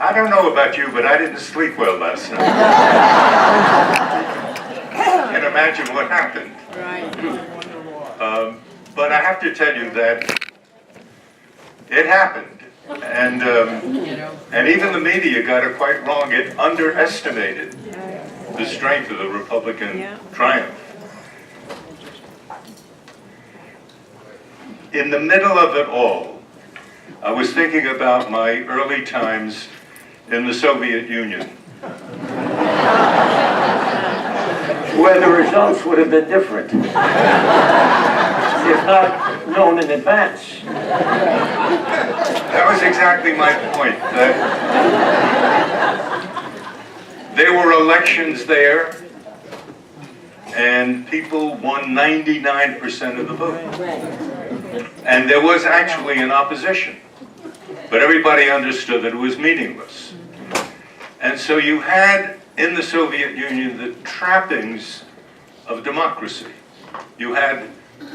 I don't know about you, but I didn't sleep well last night. Can't imagine what happened. Right. But I have to tell you that it happened. And even the media got it quite wrong. It underestimated the strength of the Republican triumph. In the middle of it all, I was thinking about my early times in the Soviet Union, where the results would have been different, if not known in advance. That was exactly my point. That there were elections there, and people won 99% of the vote. And there was actually an opposition, but everybody understood that it was meaningless. And so you had in the Soviet Union the trappings of democracy. You had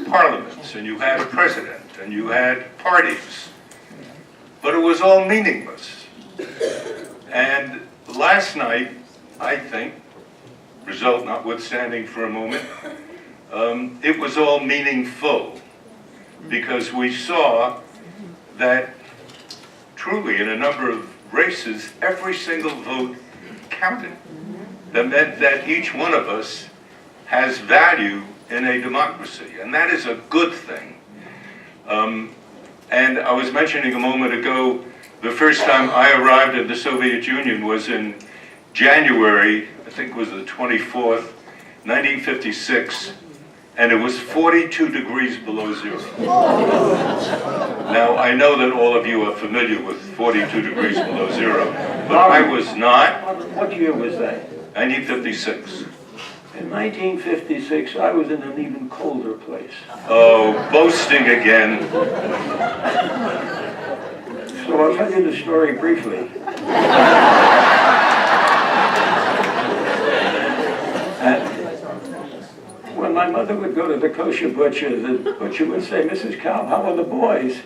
parliaments, and you had a president, and you had parties, but it was all meaningless. And last night, I think, result notwithstanding for a moment, it was all meaningful, because we saw that truly in a number of races, every single vote counted. That meant that each one of us has value in a democracy, and that is a good thing. And I was mentioning a moment ago, the first time I arrived in the Soviet Union was in January, I think it was the 24th, 1956, and it was 42 degrees below zero. Now, I know that all of you are familiar with 42 degrees below zero, but I was not. What year was that? 1956. In 1956, I was in an even colder place. Oh, boasting again. So I'll tell you the story briefly. When my mother would go to the kosher butcher, the butcher would say, "Mrs. Kalb, how are the boys?"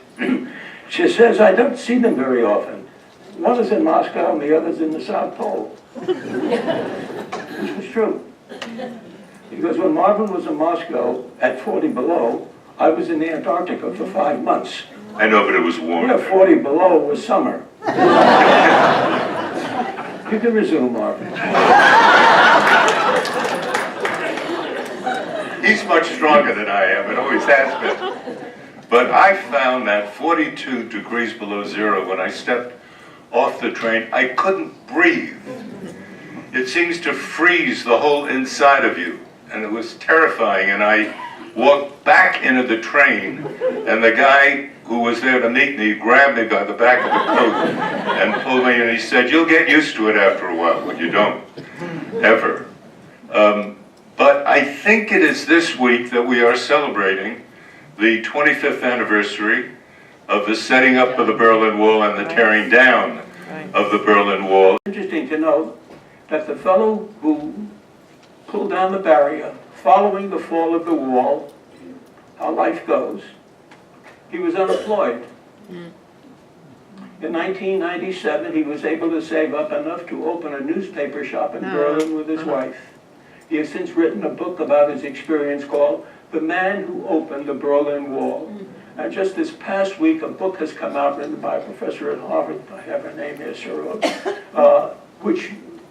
She says, "I don't see them very often. One is in Moscow and the other's in the South Pole." Which was true. Because when Marvin was in Moscow at 40 below, I was in the Antarctica for 5 months. I know, but it was warm. Yeah, 40 below was summer. You can resume, Marvin. He's much stronger than I am, it always has been. But I found that 42 degrees below zero, when I stepped off the train, I couldn't breathe. It seems to freeze the whole inside of you, and it was terrifying. And I walked back into the train, and the guy who was there to meet me grabbed me by the back of the coat and pulled me, and he said, "You'll get used to it after a while," but you don't, ever. But I think it is this week that we are celebrating the 25th anniversary of the setting up of the Berlin Wall and the tearing down of the Berlin Wall. Interesting to note that the fellow who pulled down the barrier following the fall of the wall, how life goes, he was unemployed. In 1997, he was able to save up enough to open a newspaper shop in Berlin with his wife. He has since written a book about his experience called The Man Who Opened the Berlin Wall. And just this past week, a book has come out written by a professor at Harvard, I have her name here, which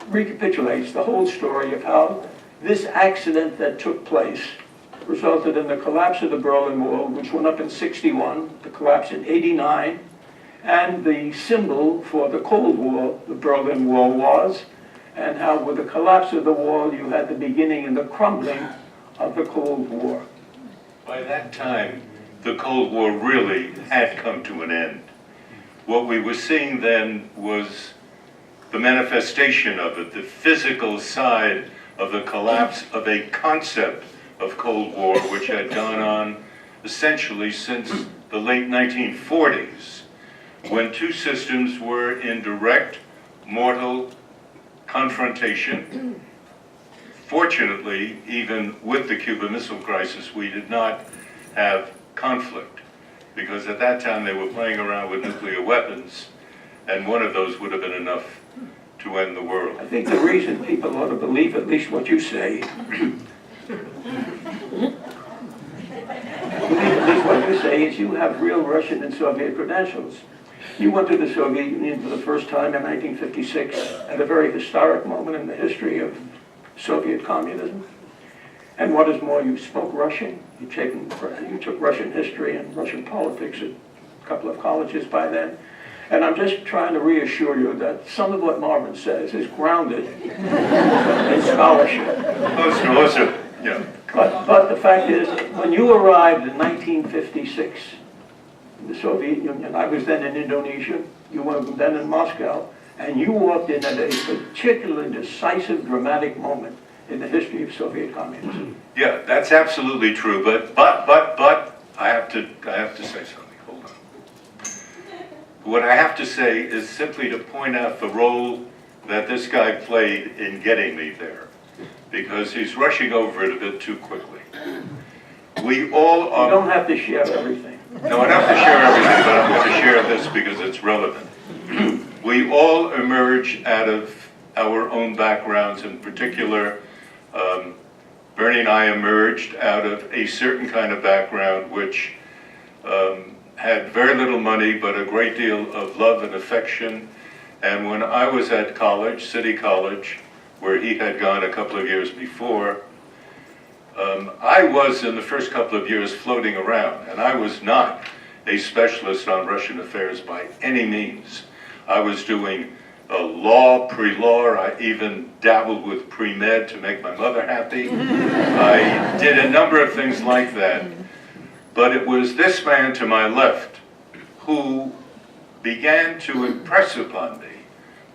recapitulates the whole story of how this accident that took place resulted in the collapse of the Berlin Wall, which went up in '61, the collapse in '89, and the symbol for the Cold War, the Berlin Wall was, and how with the collapse of the wall you had the beginning and the crumbling of the Cold War. By that time, the Cold War really had come to an end. What we were seeing then was the manifestation of it, the physical side of the collapse of a concept of Cold War, which had gone on essentially since the late 1940s, when two systems were in direct mortal confrontation. Fortunately, even with the Cuban Missile Crisis, we did not have conflict, because at that time they were playing around with nuclear weapons, and one of those would have been enough to end the world. I think the reason people ought to believe at least what you say, is you have real Russian and Soviet credentials. You went to the Soviet Union for the first time in 1956 at a very historic moment in the history of Soviet communism. And what is more, you spoke Russian. You took Russian history and Russian politics at a couple of colleges by then. And I'm just trying to reassure you that some of what Marvin says is grounded in scholarship. Also, yeah. But the fact is, when you arrived in 1956 in the Soviet Union, I was then in Indonesia, you were then in Moscow, and you walked in at a particularly decisive, dramatic moment in the history of Soviet communism. Yeah, that's absolutely true. But I have to say something. Hold on. What I have to say is simply to point out the role that this guy played in getting me there, because he's rushing over it a bit too quickly. We all are. You don't have to share everything. No, I don't have to share everything, but I'm going to share this because it's relevant. We all emerge out of our own backgrounds. In particular, Bernie and I emerged out of a certain kind of background which had very little money but a great deal of love and affection. And when I was at college, City College, where he had gone a couple of years before, I was in the first couple of years floating around, and I was not a specialist on Russian affairs by any means. I was doing law, pre-law. I even dabbled with pre-med to make my mother happy. I did a number of things like that. But it was this man to my left who began to impress upon me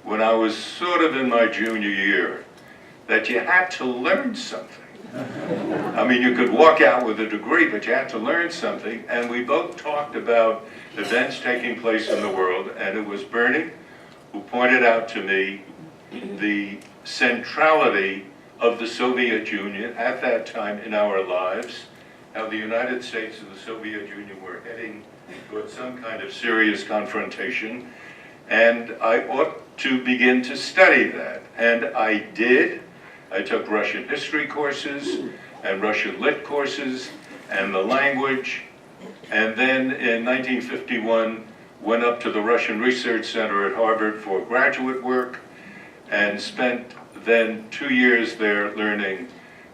when I was sort of in my junior year that you had to learn something. I mean, you could walk out with a degree, but you had to learn something. And we both talked about events taking place in the world, and it was Bernie who pointed out to me the centrality of the Soviet Union at that time in our lives, how the United States and the Soviet Union were heading towards some kind of serious confrontation, and I ought to begin to study that. And I did. I took Russian history courses and Russian lit courses and the language, and then in 1951 went up to the Russian Research Center at Harvard for graduate work and spent then 2 years there learning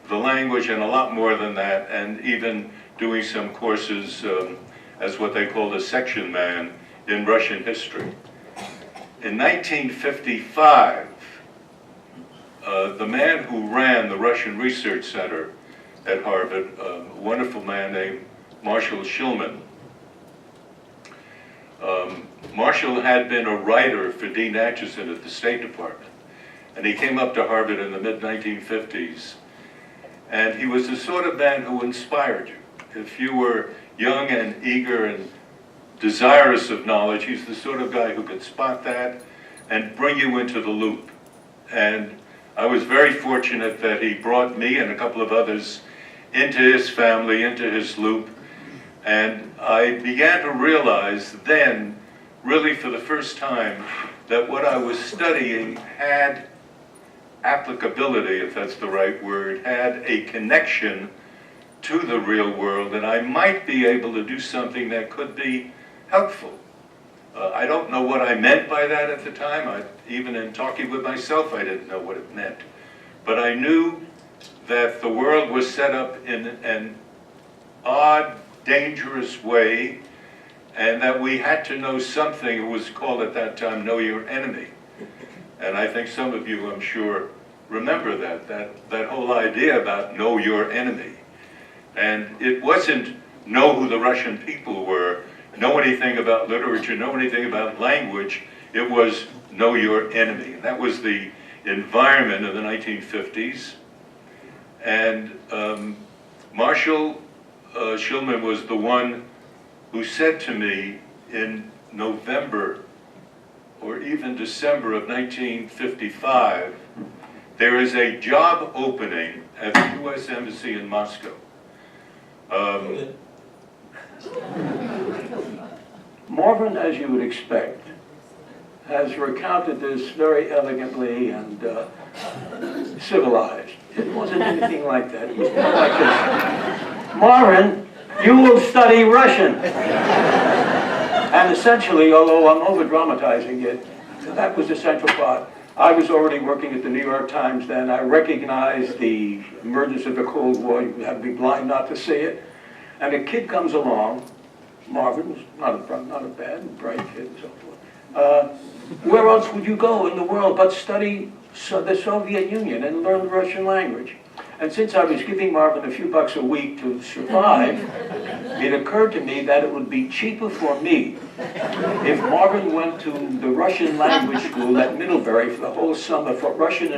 the language and a lot more than that, and even doing some courses as what they called a section man in Russian history. In 1955, the man who ran the Russian Research Center at Harvard, a wonderful man named Marshall Shulman. Marshall had been a writer for Dean Acheson at the State Department, and he came up to Harvard in the mid-1950s, and he was the sort of man who inspired you. If you were young and eager and desirous of knowledge, he's the sort of guy who could spot that and bring you into the loop. And I was very fortunate that he brought me and a couple of others into his family, into his loop, and I began to realize then, really for the first time, that what I was studying had applicability, if that's the right word, had a connection to the real world, and I might be able to do something that could be helpful. I don't know what I meant by that at the time. Even in talking with myself, I didn't know what it meant. But I knew that the world was set up in an odd, dangerous way, and that we had to know something. It was called at that time, know your enemy. And I think some of you, I'm sure, remember that whole idea about know your enemy. And it wasn't know who the Russian people were, know anything about literature, know anything about language. It was know your enemy. And that was the environment of the 1950s. And Marshall Shulman was the one who said to me in November or even December of 1955, there is a job opening at the U.S. Embassy in Moscow. Marvin, as you would expect, has recounted this very elegantly and civilized. It wasn't anything like that. It was more like this. Marvin, you will study Russian. And essentially, although I'm over-dramatizing it, that was the central part. I was already working at the New York Times then. I recognized the emergence of the Cold War. You have to be blind not to see it. And a kid comes along. Marvin was not a bad, bright kid and so forth. Where else would you go in the world but study the Soviet Union and learn the Russian language? And since I was giving Marvin a few bucks a week to survive, it occurred to me that it would be cheaper for me if Marvin went to the Russian language school at Middlebury for the whole summer for Russian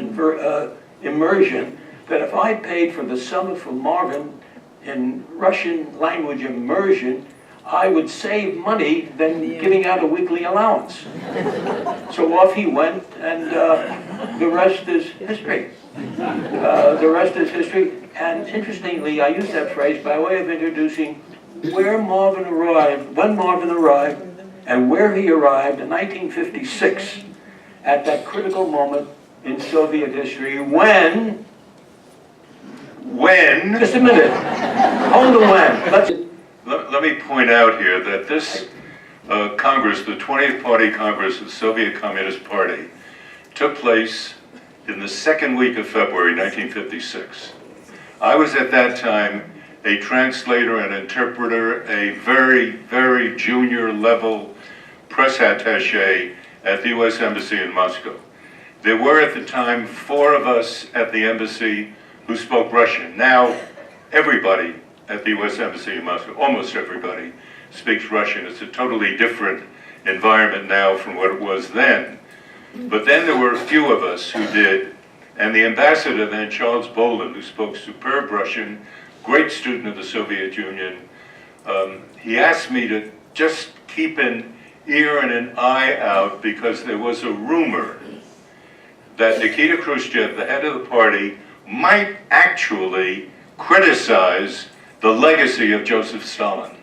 immersion, that if I paid for the summer for Marvin in Russian language immersion, I would save money than giving out a weekly allowance. So off he went, and the rest is history. The rest is history. And interestingly, I use that phrase by way of introducing where Marvin arrived, when Marvin arrived, and where he arrived in 1956 at that critical moment in Soviet history when... Just a minute. Hold the when. Let me point out here that this Congress, the 20th Party Congress of the Soviet Communist Party, took place in the second week of February 1956. I was at that time a translator and interpreter, a very, very junior level press attaché at the U.S. Embassy in Moscow. There were at the time 4 of us at the embassy who spoke Russian. Now, everybody at the U.S. Embassy in Moscow, almost everybody, speaks Russian. It's a totally different environment now from what it was then. But then there were a few of us who did, and the ambassador then, Charles Bolin, who spoke superb Russian, great student of the Soviet Union, he asked me to just keep an ear and an eye out because there was a rumor that Nikita Khrushchev, the head of the party, might actually criticize the legacy of Joseph Stalin.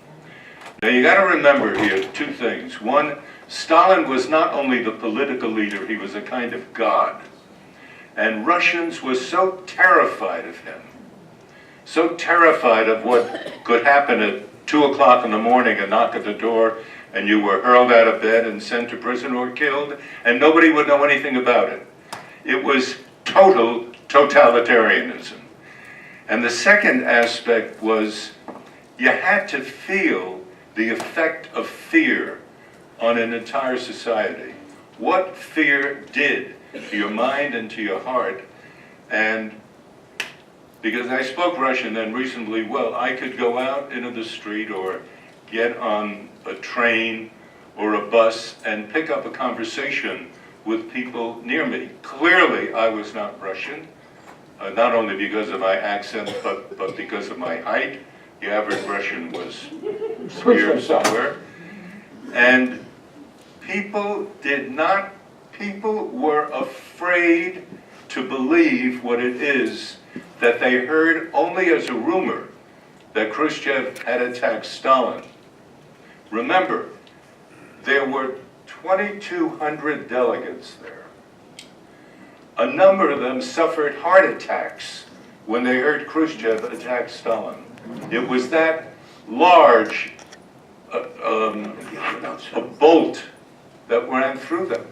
Now you got to remember here 2 things. One, Stalin was not only the political leader, he was a kind of god. And Russians were so terrified of him, so terrified of what could happen at 2 o'clock in the morning, a knock at the door, and you were hurled out of bed and sent to prison or killed, and nobody would know anything about it. It was total totalitarianism. And the second aspect was you had to feel the effect of fear on an entire society. What fear did to your mind and to your heart. And because I spoke Russian then reasonably well, I could go out into the street or get on a train or a bus and pick up a conversation with people near me. Clearly, I was not Russian. Not only because of my accent, but because of my height. The average Russian was here somewhere. And people were afraid to believe what it is that they heard only as a rumor that Khrushchev had attacked Stalin. Remember, there were 2,200 delegates there. A number of them suffered heart attacks when they heard Khrushchev attack Stalin. It was that large a bolt that ran through them.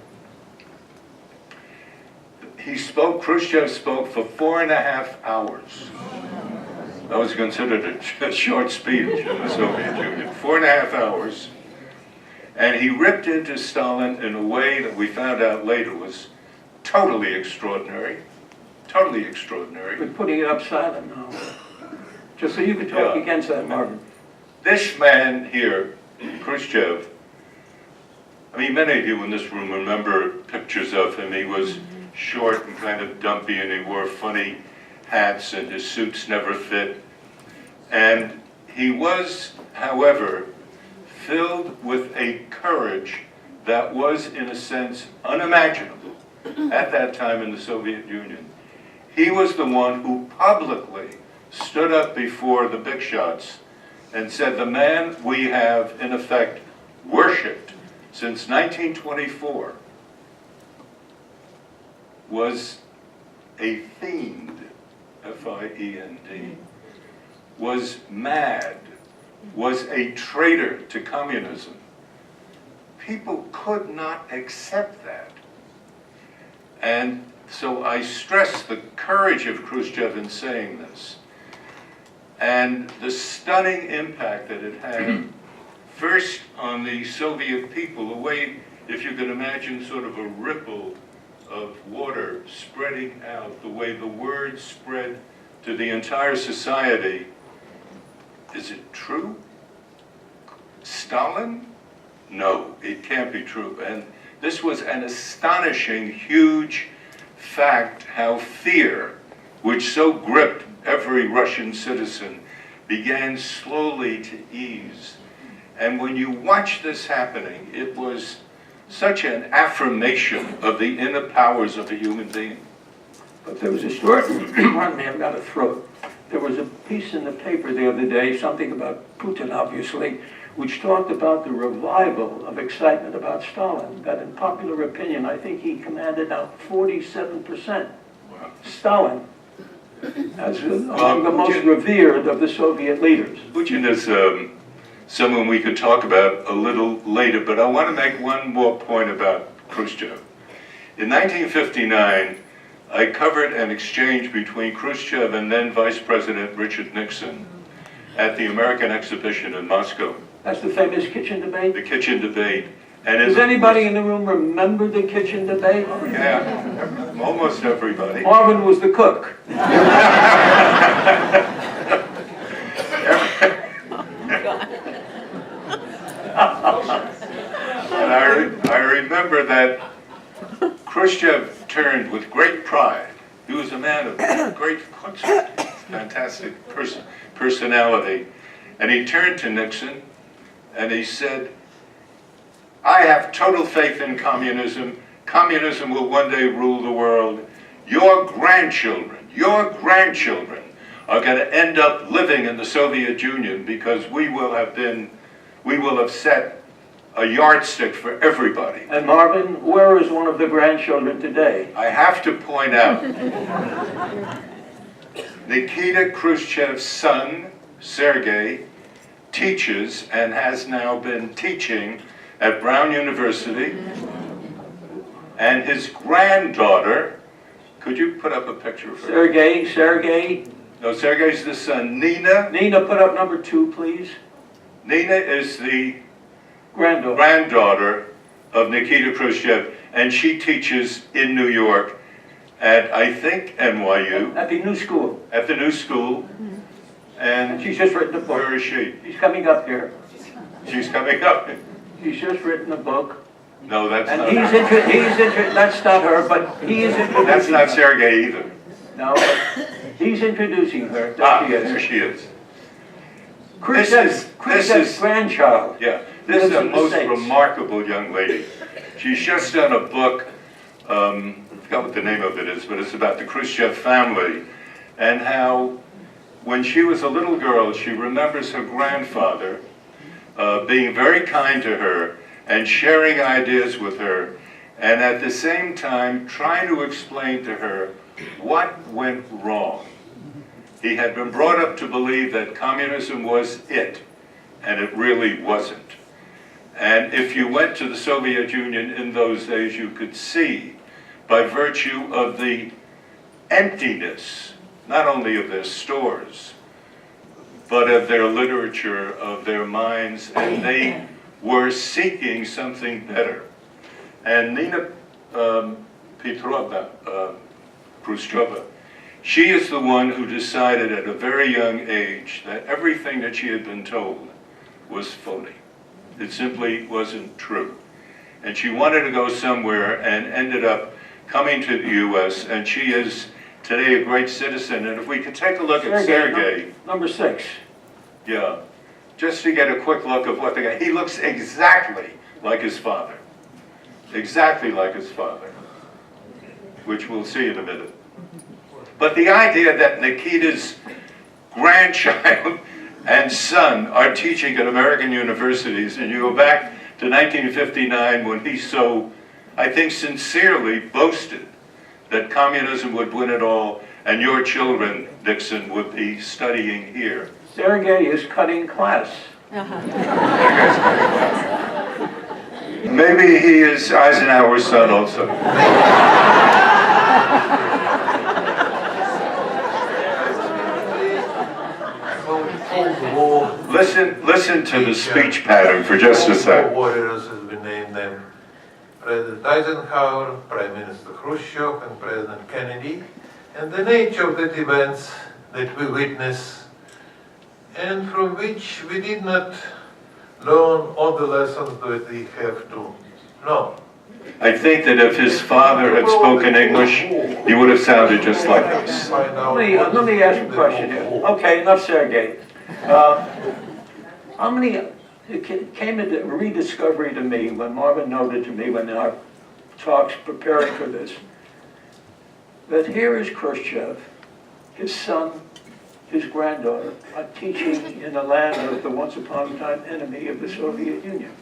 Khrushchev spoke for 4.5 hours. That was considered a short speech in the Soviet Union. 4.5 hours. And he ripped into Stalin in a way that we found out later was totally extraordinary. Totally extraordinary. We're putting it up silent now. Just so you could talk against that, Marvin. This man here, Khrushchev, I mean, many of you in this room remember pictures of him. He was short and kind of dumpy, and he wore funny hats, and his suits never fit. And he was, however, filled with a courage that was, in a sense, unimaginable at that time in the Soviet Union. He was the one who publicly stood up before the big shots and said, the man we have, in effect, worshipped since 1924 was a fiend, F-I-E-N-D, was mad, was a traitor to communism. People could not accept that. And so I stress the courage of Khrushchev in saying this, and the stunning impact that it had, first on the Soviet people, a way, if you could imagine, sort of a ripple of water spreading out, the way the word spread to the entire society. Is it true? Stalin? No, it can't be true. And this was an astonishing, huge fact, how fear, which so gripped every Russian citizen, began slowly to ease. And when you watch this happening, it was such an affirmation of the inner powers of a human being. But there was a story, pardon me, I've got a throat. There was a piece in the paper the other day, something about Putin, obviously, which talked about the revival of excitement about Stalin, that in popular opinion, I think he commanded out 47%. Wow. Stalin, as among the most revered of the Soviet leaders. Putin is someone we could talk about a little later, but I want to make one more point about Khrushchev. In 1959, I covered an exchange between Khrushchev and then Vice President Richard Nixon at the American Exhibition in Moscow. That's the famous kitchen debate? The kitchen debate. And does anybody in the room remember the kitchen debate? Yeah, almost everybody. Marvin was the cook. And I remember that Khrushchev turned with great pride. He was a man of great chutzpah, fantastic personality. And he turned to Nixon and he said, I have total faith in communism. Communism will one day rule the world. Your grandchildren are going to end up living in the Soviet Union because we will have set a yardstick for everybody. And Marvin, where is one of the grandchildren today? I have to point out, Nikita Khrushchev's son, Sergei, teaches and has now been teaching at Brown University, and his granddaughter, could you put up a picture of her? Sergei. No, Sergei's the son. Nina, put up number 2, please. Nina is the Granddaughter. granddaughter of Nikita Khrushchev, and she teaches in New York at, I think, NYU. At the new school. At the new school. And she's just written a book. Where is she? She's coming up here. She's coming up. She's just written a book. No, that's and not that's not her, but he is introducing That's not her. Sergei either. No, he's introducing her. There she is. Khrushchev's grandchild. Yeah, this is a most remarkable young lady. She's just done a book, I forgot what the name of it is, but it's about the Khrushchev family and how when she was a little girl, she remembers her grandfather being very kind to her and sharing ideas with her, and at the same time trying to explain to her what went wrong. He had been brought up to believe that communism was it, and it really wasn't. And if you went to the Soviet Union in those days, you could see, by virtue of the emptiness, not only of their stores, but of their literature, of their minds, and they were seeking something better. And Nina Petrovna Khrushcheva, she is the one who decided at a very young age that everything that she had been told was phony. It simply wasn't true. And she wanted to go somewhere and ended up coming to the U.S., and she is today a great citizen. And if we could take a look at Sergei. Number 6. Yeah, just to get a quick look of what the guy, he looks exactly like his father. Exactly like his father, which we'll see in a minute. But the idea that Nikita's grandchild and son are teaching at American universities, and you go back to 1959 when he so, I think, sincerely boasted that communism would win it all, and your children, Nixon, would be studying here. Sergei is cutting class. Maybe he is Eisenhower's son also. Listen to the speech pattern for just a sec. Warriors, as we name them, President Eisenhower, Prime Minister Khrushchev, and President Kennedy, and the nature of the events that we witness, and from which we did not learn all the lessons that we have to know. I think that if his father had spoken English, he would have sounded just like this. Let me ask a question here. Okay, enough Sergei. How many, it came into rediscovery to me when Marvin noted to me when our talks preparing for this, that here is Khrushchev, his son, his granddaughter, are teaching in the land of the once upon a time enemy of the Soviet Union.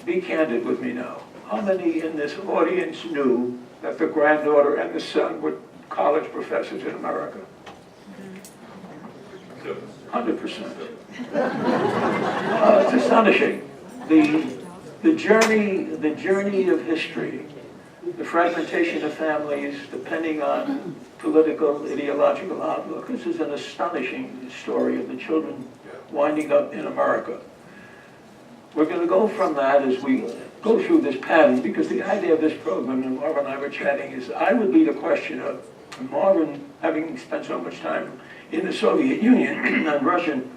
Be candid with me now. How many in this audience knew that the granddaughter and the son were college professors in America? 100%. It's astonishing. The journey of history, the fragmentation of families, depending on political, ideological outlook. This is an astonishing story of the children winding up in America. We're going to go from that as we go through this pattern, because the idea of this program, and Marvin and I were chatting, is I would be the question of Marvin, having spent so much time in the Soviet Union and Russian,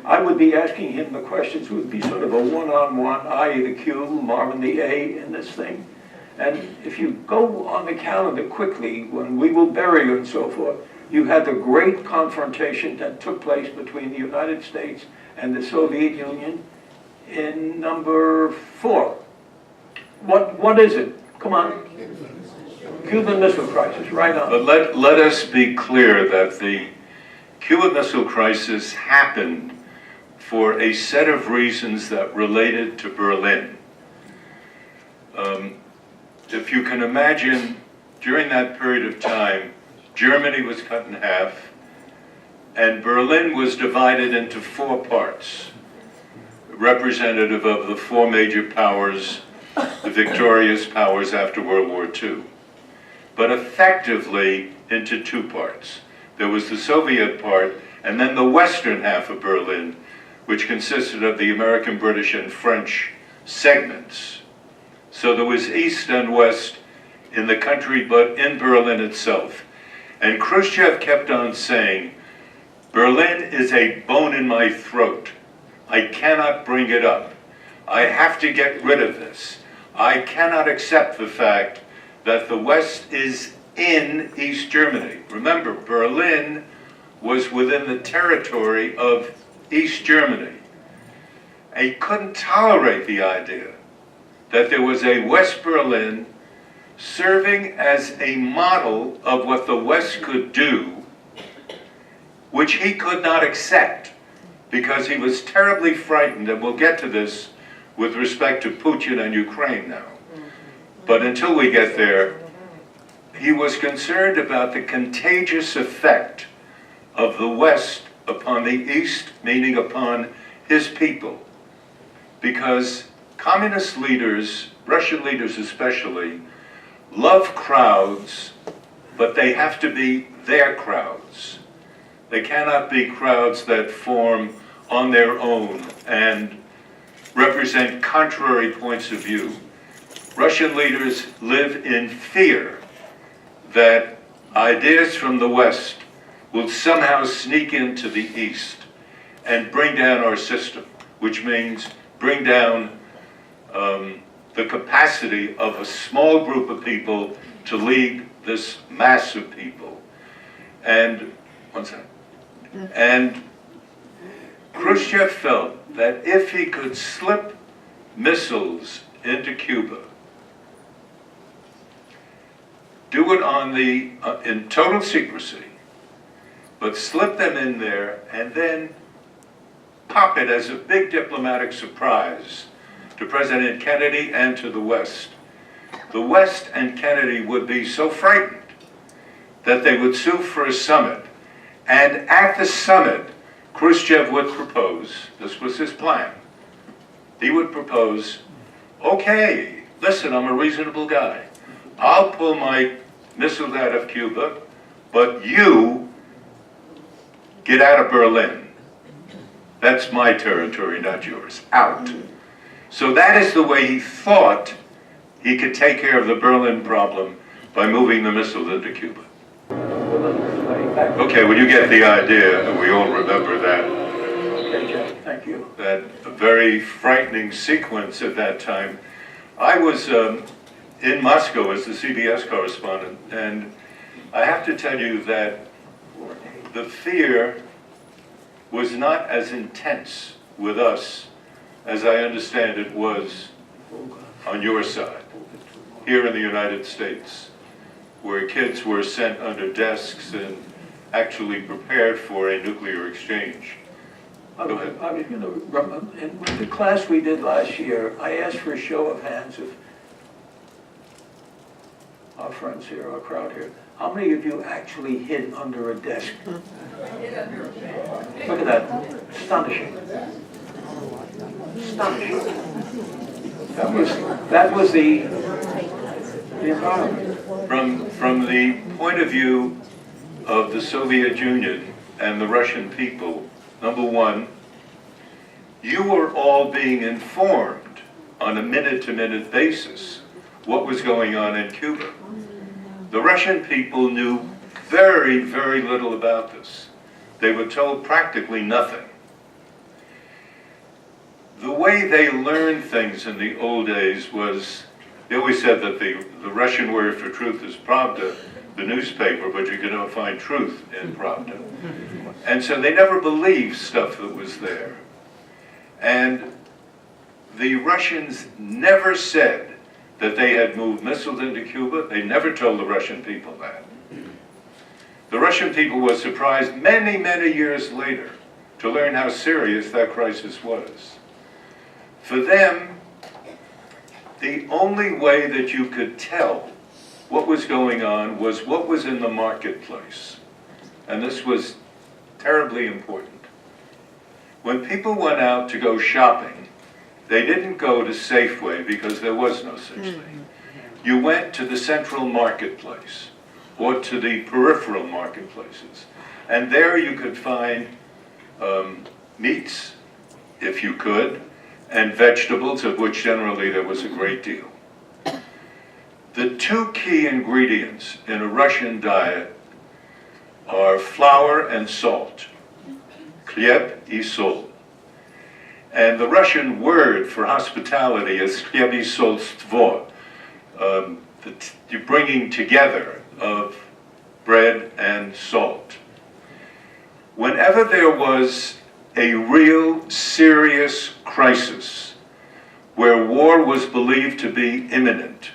I would be asking him the questions. It would be sort of a one-on-one, I the Q, Marvin the A in this thing. And if you go on the calendar quickly, when we will bury you and so forth, you had the great confrontation that took place between the United States and the Soviet Union in number 4. What is it? Come on. Cuban Missile Crisis, right on. But let us be clear that the Cuban Missile Crisis happened for a set of reasons that related to Berlin. If you can imagine, during that period of time, Germany was cut in half, and Berlin was divided into 4 parts, representative of the 4 major powers, the victorious powers after World War II, but effectively into 2 parts. There was the Soviet part, and then the western half of Berlin, which consisted of the American, British, and French segments. So there was east and west in the country, but in Berlin itself. And Khrushchev kept on saying, Berlin is a bone in my throat. I cannot bring it up. I have to get rid of this. I cannot accept the fact that the West is in East Germany. Remember, Berlin was within the territory of East Germany. And he couldn't tolerate the idea that there was a West Berlin serving as a model of what the West could do, which he could not accept because he was terribly frightened, and we'll get to this with respect to Putin and Ukraine now. But until we get there, he was concerned about the contagious effect of the West upon the East, meaning upon his people. Because communist leaders, Russian leaders especially, love crowds, but they have to be their crowds. They cannot be crowds that form on their own and represent contrary points of view. Russian leaders live in fear that ideas from the West will somehow sneak into the East and bring down our system, which means bring down the capacity of a small group of people to lead this mass of people. And, one second. And Khrushchev felt that if he could slip missiles into Cuba, do it on in total secrecy, but slip them in there and then pop it as a big diplomatic surprise to President Kennedy and to the West, the West and Kennedy would be so frightened that they would sue for a summit. And at the summit, Khrushchev would propose, this was his plan, he would propose, okay, listen, I'm a reasonable guy. I'll pull my missiles out of Cuba, but you get out of Berlin. That's my territory, not yours. Out. So that is the way he thought he could take care of the Berlin problem by moving the missiles into Cuba. Okay, well, you get the idea, and we all remember that. Okay, Jeff, thank you. That very frightening sequence at that time. I was in Moscow as the CBS correspondent, and I have to tell you that the fear was not as intense with us as I understand it was on your side, here in the United States, where kids were sent under desks and actually prepared for a nuclear exchange. I was going to, in the class we did last year, I asked for a show of hands of our friends here, our crowd here. How many of you actually hid under a desk? Look at that. Astonishing. Astonishing. That was the environment. From the point of view of the Soviet Union and the Russian people, number one, you were all being informed on a minute-to-minute basis what was going on in Cuba. The Russian people knew very, very little about this. They were told practically nothing. The way they learned things in the old days was, they always said that the Russian word for truth is pravda, the newspaper, but you can never find truth in pravda. And so they never believed stuff that was there. And the Russians never said that they had moved missiles into Cuba. They never told the Russian people that. The Russian people were surprised many, many years later to learn how serious that crisis was. For them, the only way that you could tell what was going on was what was in the marketplace. And this was terribly important. When people went out to go shopping, they didn't go to Safeway because there was no such thing. You went to the central marketplace or to the peripheral marketplaces. And there you could find meats, if you could, and vegetables, of which generally there was a great deal. The two key ingredients in a Russian diet are flour and salt. Kalb и соль. And the Russian word for hospitality is хлеб и сольство, the bringing together of bread and salt. Whenever there was a real serious crisis where war was believed to be imminent,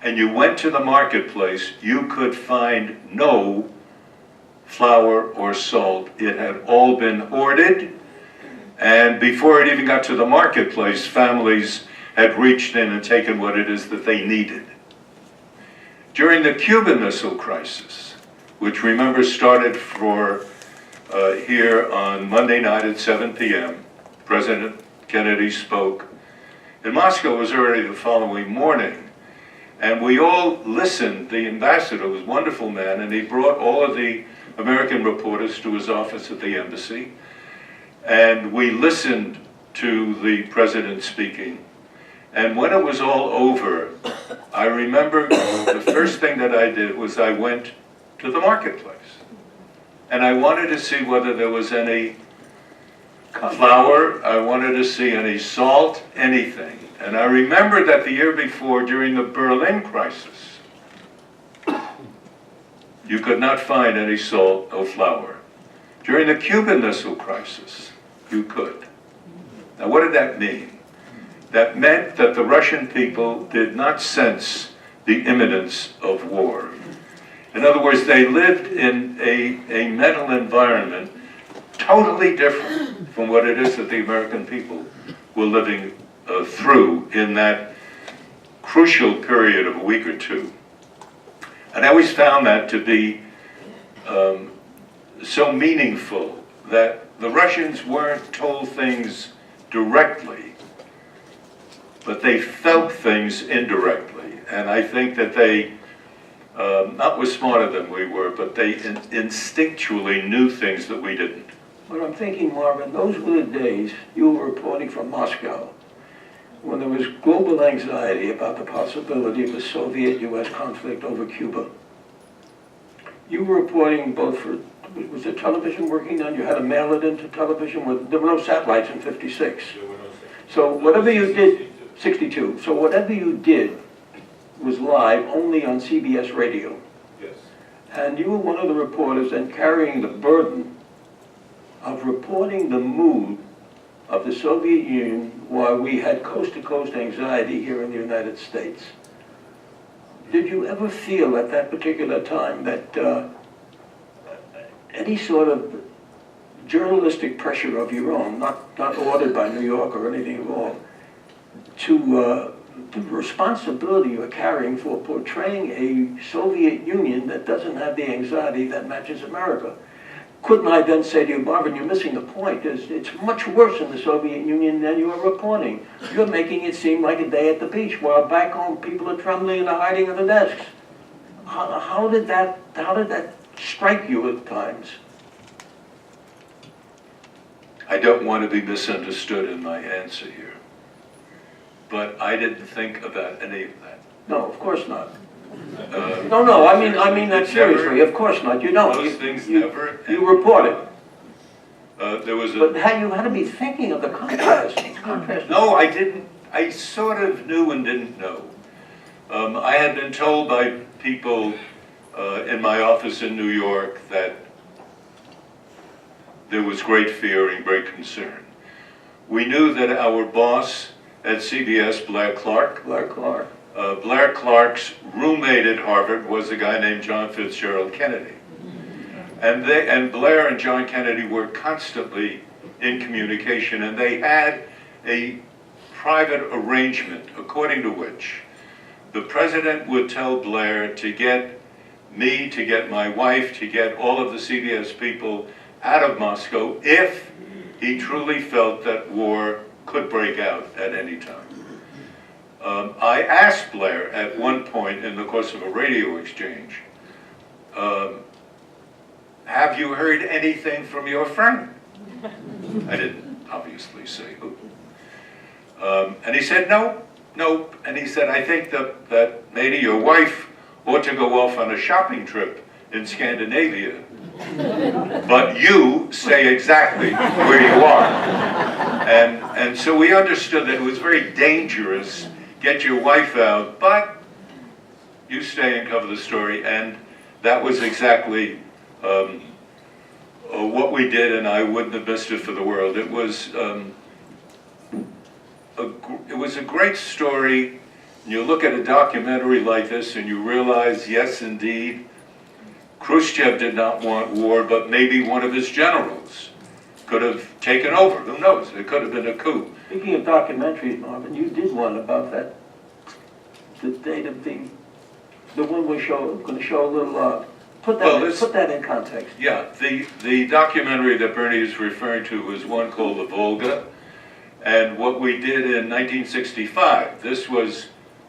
and you went to the marketplace, you could find no flour or salt. It had all been hoarded, and before it even got to the marketplace, families had reached in and taken what it is that they needed. During the Cuban Missile Crisis, which remember started here on Monday night at 7 p.m., President Kennedy spoke. In Moscow, it was already the following morning. And we all listened. The ambassador was a wonderful man, and he brought all of the American reporters to his office at the embassy. And we listened to the president speaking. And when it was all over, I remember the first thing that I did was I went to the marketplace. And I wanted to see whether there was any flour, I wanted to see any salt, anything. And I remember that the year before, during the Berlin crisis, you could not find any salt or flour. During the Cuban Missile Crisis, you could. Now what did that mean? That meant that the Russian people did not sense the imminence of war. In other words, they lived in a mental environment totally different from what it is that the American people were living through in that crucial period of a week or two. And I always found that to be so meaningful, that the Russians weren't told things directly, but they felt things indirectly. And I think that they not were smarter than we were, but they instinctually knew things that we didn't. But I'm thinking, Marvin, those were the days you were reporting from Moscow, when there was global anxiety about the possibility of a Soviet-US conflict over Cuba. You were reporting both for, was the television working then? You had to mail it into television? There were no satellites in '56. So whatever you did, 62. So whatever you did was live only on CBS radio. Yes. And you were one of the reporters and carrying the burden of reporting the mood of the Soviet Union while we had coast-to-coast anxiety here in the United States. Did you ever feel at that particular time that any sort of journalistic pressure of your own, not ordered by New York or anything at all, to the responsibility you're carrying for portraying a Soviet Union that doesn't have the anxiety that matches America? Couldn't I then say to you, Marvin, you're missing the point. It's much worse in the Soviet Union than you're reporting. You're making it seem like a day at the beach, while back home people are trembling and are hiding in the desks. How did that strike you at times? I don't want to be misunderstood in my answer here, but I didn't think about any of that. No, of course not. No, I mean that seriously. Of course not. You don't. Those things never. You report it. There was But you had to be thinking of the contrast. No, I didn't. I sort of knew and didn't know. I had been told by people in my office in New York that there was great fear and great concern. We knew that our boss at CBS, Blair Clark, Blair Clark's roommate at Harvard was a guy named John Fitzgerald Kennedy. And Blair and John Kennedy were constantly in communication, and they had a private arrangement according to which the president would tell Blair to get me, to get my wife, to get all of the CBS people out of Moscow if he truly felt that war could break out at any time. I asked Blair at one point in the course of a radio exchange, have you heard anything from your friend? I didn't obviously say who. And he said, no. And he said, I think that maybe your wife ought to go off on a shopping trip in Scandinavia, but you stay exactly where you are. And so we understood that it was very dangerous. Get your wife out, but you stay and cover the story. And that was exactly what we did, and I wouldn't have missed it for the world. It was a great story. You look at a documentary like this and you realize, yes, indeed, Khrushchev did not want war, but maybe one of his generals could have taken over. Who knows? It could have been a coup. Speaking of documentaries, Marvin, you did one about that. The date of the one we're going to show a little. Put that in context. Yeah, the documentary that Bernie is referring to was one called The Volga, and what we did in 1965. This was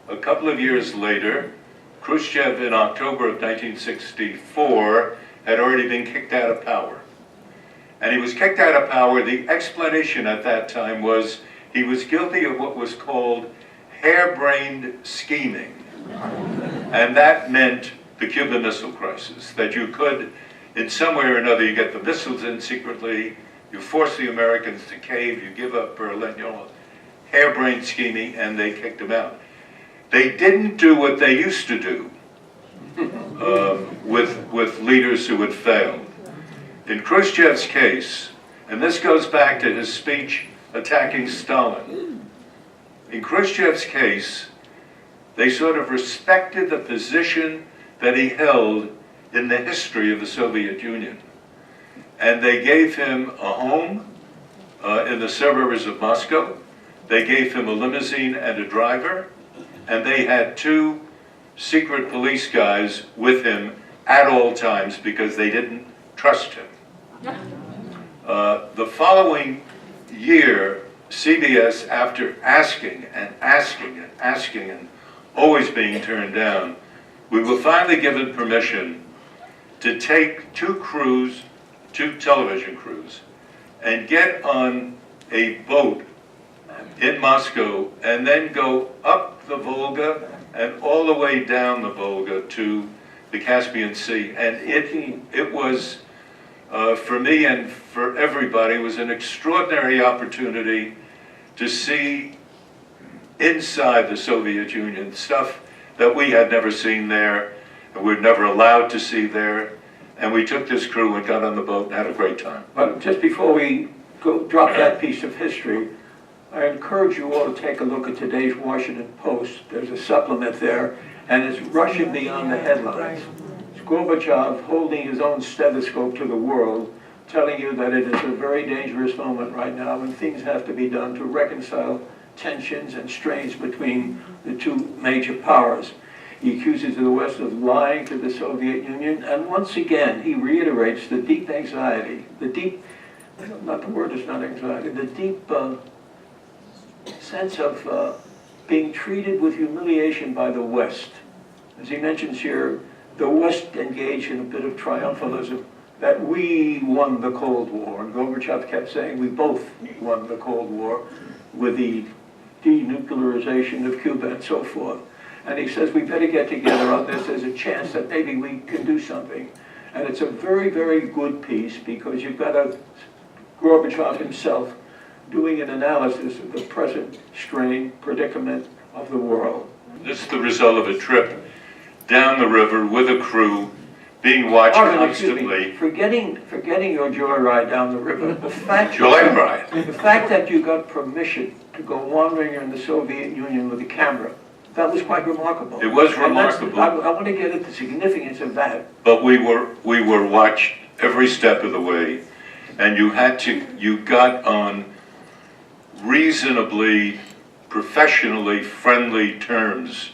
a couple of years later. Khrushchev in October of 1964 had already been kicked out of power. And he was kicked out of power. The explanation at that time was he was guilty of what was called harebrained scheming. And that meant the Cuban Missile Crisis, that you could, in some way or another, you get the missiles in secretly, you force the Americans to cave, you give up Berlin, you know, harebrained scheming, and they kicked him out. They didn't do what they used to do with leaders who had failed. In Khrushchev's case, and this goes back to his speech attacking Stalin, in Khrushchev's case, they sort of respected the position that he held in the history of the Soviet Union. And they gave him a home in the suburbs of Moscow. They gave him a limousine and a driver. and they had 2 secret police guys with him at all times because they didn't trust him. The following year, CBS, after asking and asking and asking and always being turned down, we were finally given permission to take 2 crews, 2 television crews, and get on a boat in Moscow and then go up the Volga and all the way down the Volga to the Caspian Sea. And it was, for me and for everybody, was an extraordinary opportunity to see inside the Soviet Union stuff that we had never seen there, and we were never allowed to see there. And we took this crew and got on the boat and had a great time. But just before we drop that piece of history, I encourage you all to take a look at today's Washington Post. There's a supplement there, and it's Russia Beyond the Headlines. It's Gorbachev holding his own stethoscope to the world, telling you that it is a very dangerous moment right now and things have to be done to reconcile tensions and strains between the 2 major powers. He accuses the West of lying to the Soviet Union, and once again he reiterates the deep anxiety, the deep, not the word is not anxiety, the deep sense of being treated with humiliation by the West. As he mentions here, the West engaged in a bit of triumphalism, that we won the Cold War, and Gorbachev kept saying we both won the Cold War with the denuclearization of Cuba and so forth. And he says we better get together on this. There's a chance that maybe we can do something. And it's a very, very good piece because you've got Gorbachev himself doing an analysis of the present strained predicament of the world. This is the result of a trip down the river with a crew, being watched constantly. Forgetting your joyride down the river, the fact that you got permission to go wandering in the Soviet Union with a camera, that was quite remarkable. It was remarkable. I want to get at the significance of that. But we were watched every step of the way, and you got on reasonably, professionally friendly terms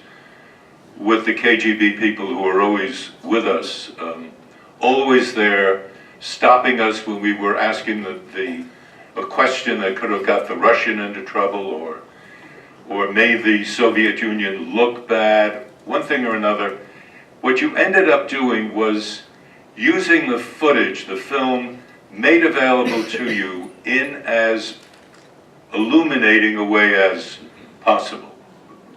with the KGB people who were always with us, always there, stopping us when we were asking a question that could have got the Russian into trouble or made the Soviet Union look bad, one thing or another. What you ended up doing was using the footage, the film, made available to you in as illuminating a way as possible.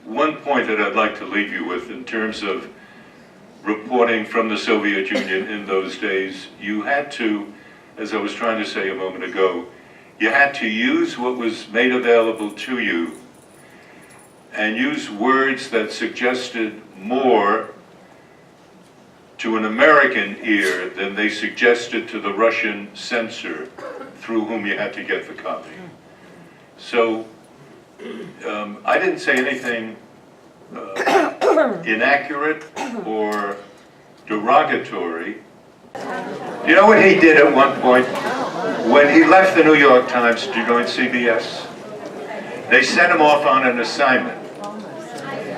One point that I'd like to leave you with in terms of reporting from the Soviet Union in those days, you had to, as I was trying to say a moment ago, you had to use what was made available to you and use words that suggested more to an American ear than they suggested to the Russian censor through whom you had to get the copy. So I didn't say anything inaccurate or derogatory. You know what he did at one point? When he left the New York Times to join CBS, they sent him off on an assignment.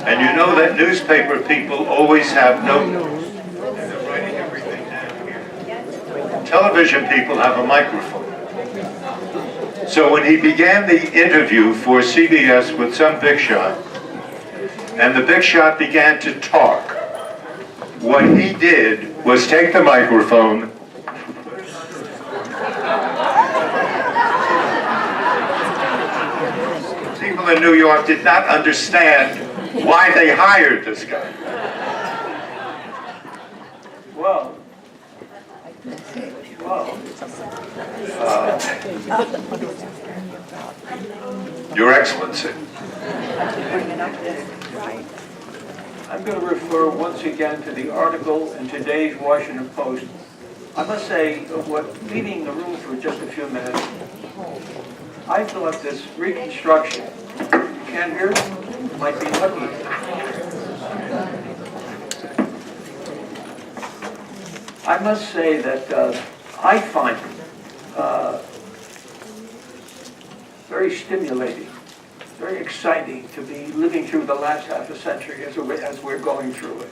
And you know that newspaper people always have notes. And they're writing everything down here. Television people have a microphone. So when he began the interview for CBS with some big shot, and the big shot began to talk, what he did was take the microphone, people in New York did not understand why they hired this guy. Well, Your Excellency. I'm going to refer once again to the article in today's Washington Post. I must say, leaving the room for just a few minutes, I thought this reconstruction, you can't hear it? Might be lucky. I must say that I find it very stimulating very exciting to be living through the last half a century as we're going through it.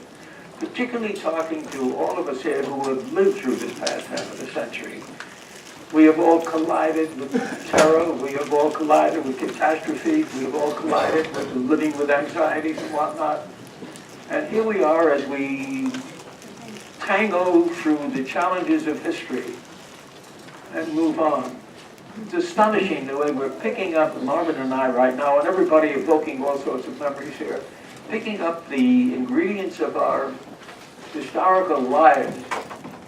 Particularly talking to all of us here who have lived through this past half of the century. We have all collided with terror, we have all collided with catastrophes, we have all collided with living with anxieties and whatnot. And here we are as we tango through the challenges of history and move on. It's astonishing the way we're picking up, Marvin and I right now, and everybody evoking all sorts of memories here, picking up the ingredients of our historical lives,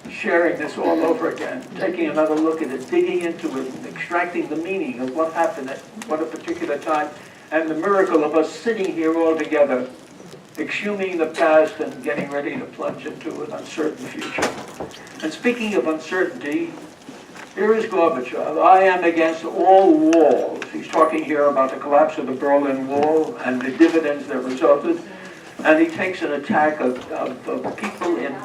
sharing this all over again, taking another look at it, digging into it, and extracting the meaning of what happened at what a particular time, and the miracle of us sitting here all together, exhuming the past and getting ready to plunge into an uncertain future. And speaking of uncertainty, here is Gorbachev. I am against all walls. He's talking here about the collapse of the Berlin Wall and the dividends that resulted. And he takes an attack of people in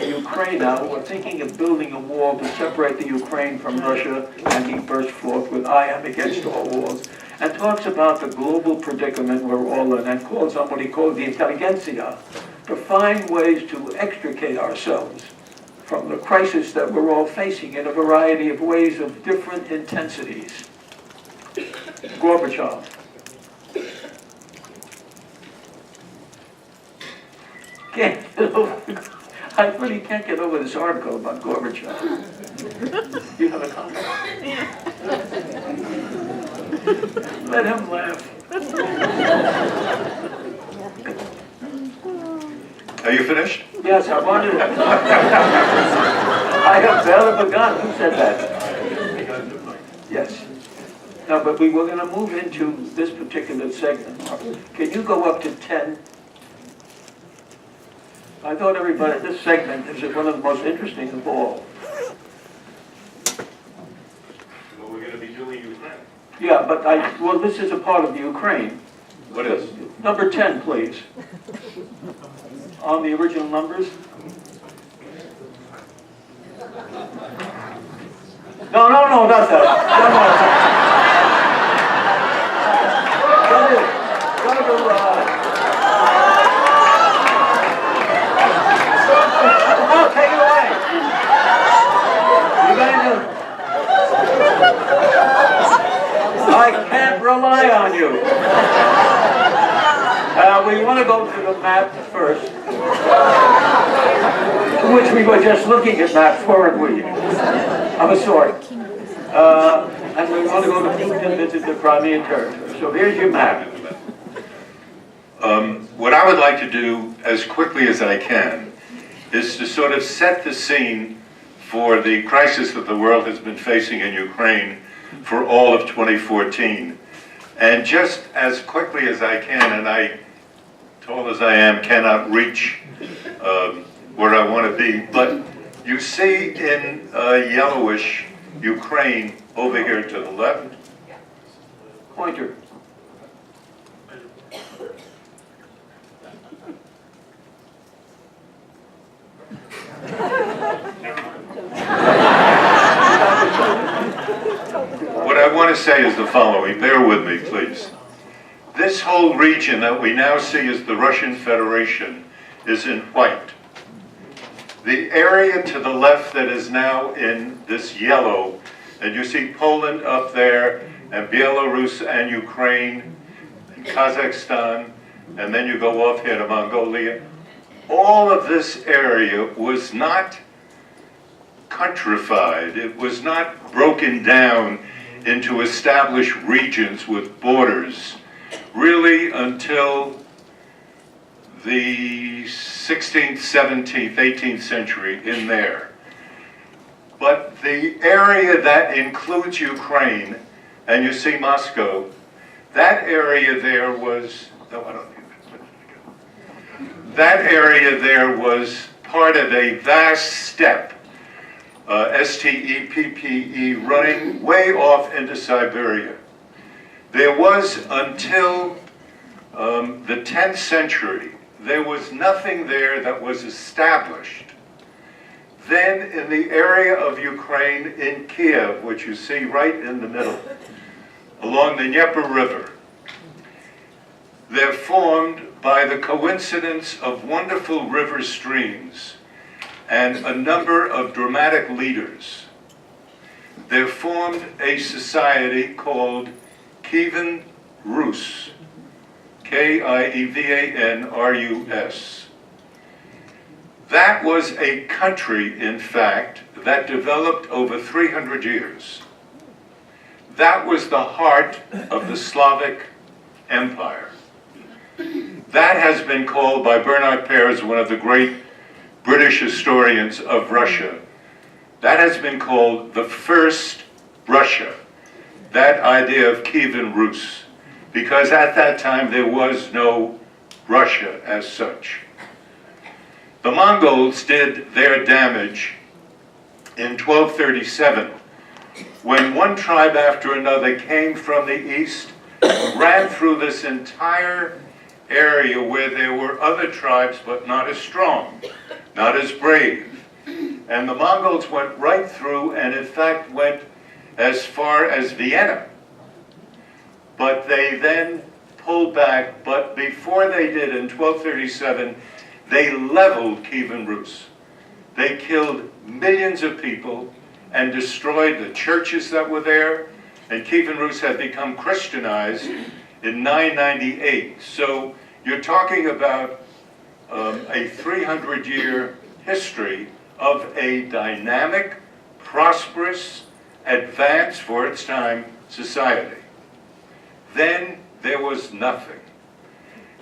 Ukraine now who are thinking of building a wall to separate the Ukraine from Russia, and he bursts forth with, I am against all walls, and talks about the global predicament we're all in, and calls on what he calls the intelligentsia, to find ways to extricate ourselves from the crisis that we're all facing in a variety of ways of different intensities. Gorbachev. Can't get over, I really can't get over this article about Gorbachev. You have a comment? Let him laugh. Are you finished? Yes, I wanted to. I have barely begun. Who said that? Yes. No, but we were going to move into this particular segment. Can you go up to 10? I thought everybody, this segment is one of the most interesting of all. Well, we're going to be doing Ukraine. Yeah, but well, this is a part of Ukraine. What is? Number 10, please. On the original numbers. No, not that. Go to take it away. You guys I can't rely on you. We want to go to the map first, which we were just looking at maps, weren't we? Of a sort. And we want to go to Putin, visit the Crimean territory. So here's your map. What I would like to do, as quickly as I can, is to sort of set the scene for the crisis that the world has been facing in Ukraine for all of 2014. And just as quickly as I can, and I, tall as I am, cannot reach where I want to be, but you see in yellowish Ukraine over here to the left. Pointer. What I want to say is the following. Bear with me, please. This whole region that we now see as the Russian Federation is in white. The area to the left that is now in this yellow, and you see Poland up there, and Belarus and Ukraine, and Kazakhstan, and then you go off here to Mongolia. All of this area was not countrified. It was not broken down into established regions with borders, really until the 16th, 17th, 18th century in there. But the area that includes Ukraine, and you see Moscow, that area there was, that area there was part of a vast steppe, S-T-E-P-P-E, running way off into Siberia. There was, until the 10th century, there was nothing there that was established. Then in the area of Ukraine, in Kiev, which you see right in the middle, along the Dnieper River, They're formed by the coincidence of wonderful river streams and a number of dramatic leaders. They've formed a society called Kievan Rus, Kievanrus. That was a country, in fact, that developed over 300 years. That was the heart of the Slavic Empire. That has been called by Bernard Pears, one of the great British historians of Russia, that has been called the first Russia, that idea of Kievan Rus, because at that time there was no Russia as such. The Mongols did their damage in 1237, when one tribe after another came from the east, ran through this entire area where there were other tribes, but not as strong, not as brave. And the Mongols went right through, and in fact went as far as Vienna. But they then pulled back, but before they did, in 1237, they leveled Kievan Rus. They killed millions of people and destroyed the churches that were there, and Kievan Rus had become Christianized in 998. So you're talking about a 300-year history of a dynamic, prosperous, advanced for its time society. Then there was nothing.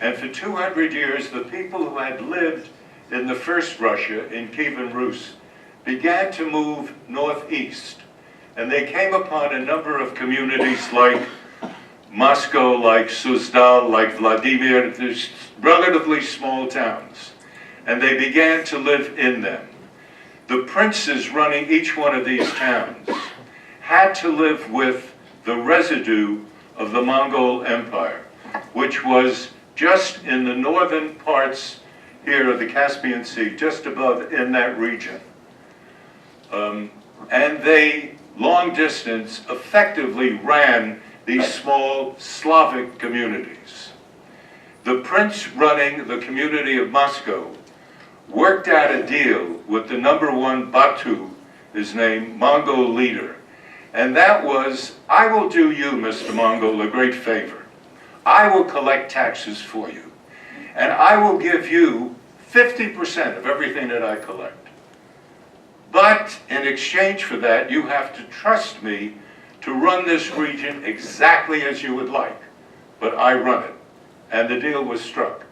And for 200 years, the people who had lived in the first Russia, in Kievan Rus, began to move northeast. And they came upon a number of communities like Moscow, like Suzdal, like Vladimir, there's relatively small towns. And they began to live in them. The princes running each one of these towns had to live with the residue of the Mongol Empire, which was just in the northern parts here of the Caspian Sea, just above in that region. And they, long distance, effectively ran these small Slavic communities. The prince running the community of Moscow worked out a deal with the #1 Batu, his name, Mongol leader. And that was, I will do you, Mr. Mongol, a great favor. I will collect taxes for you. And I will give you 50% of everything that I collect. But in exchange for that, you have to trust me to run this region exactly as you would like. But I run it. And the deal was struck.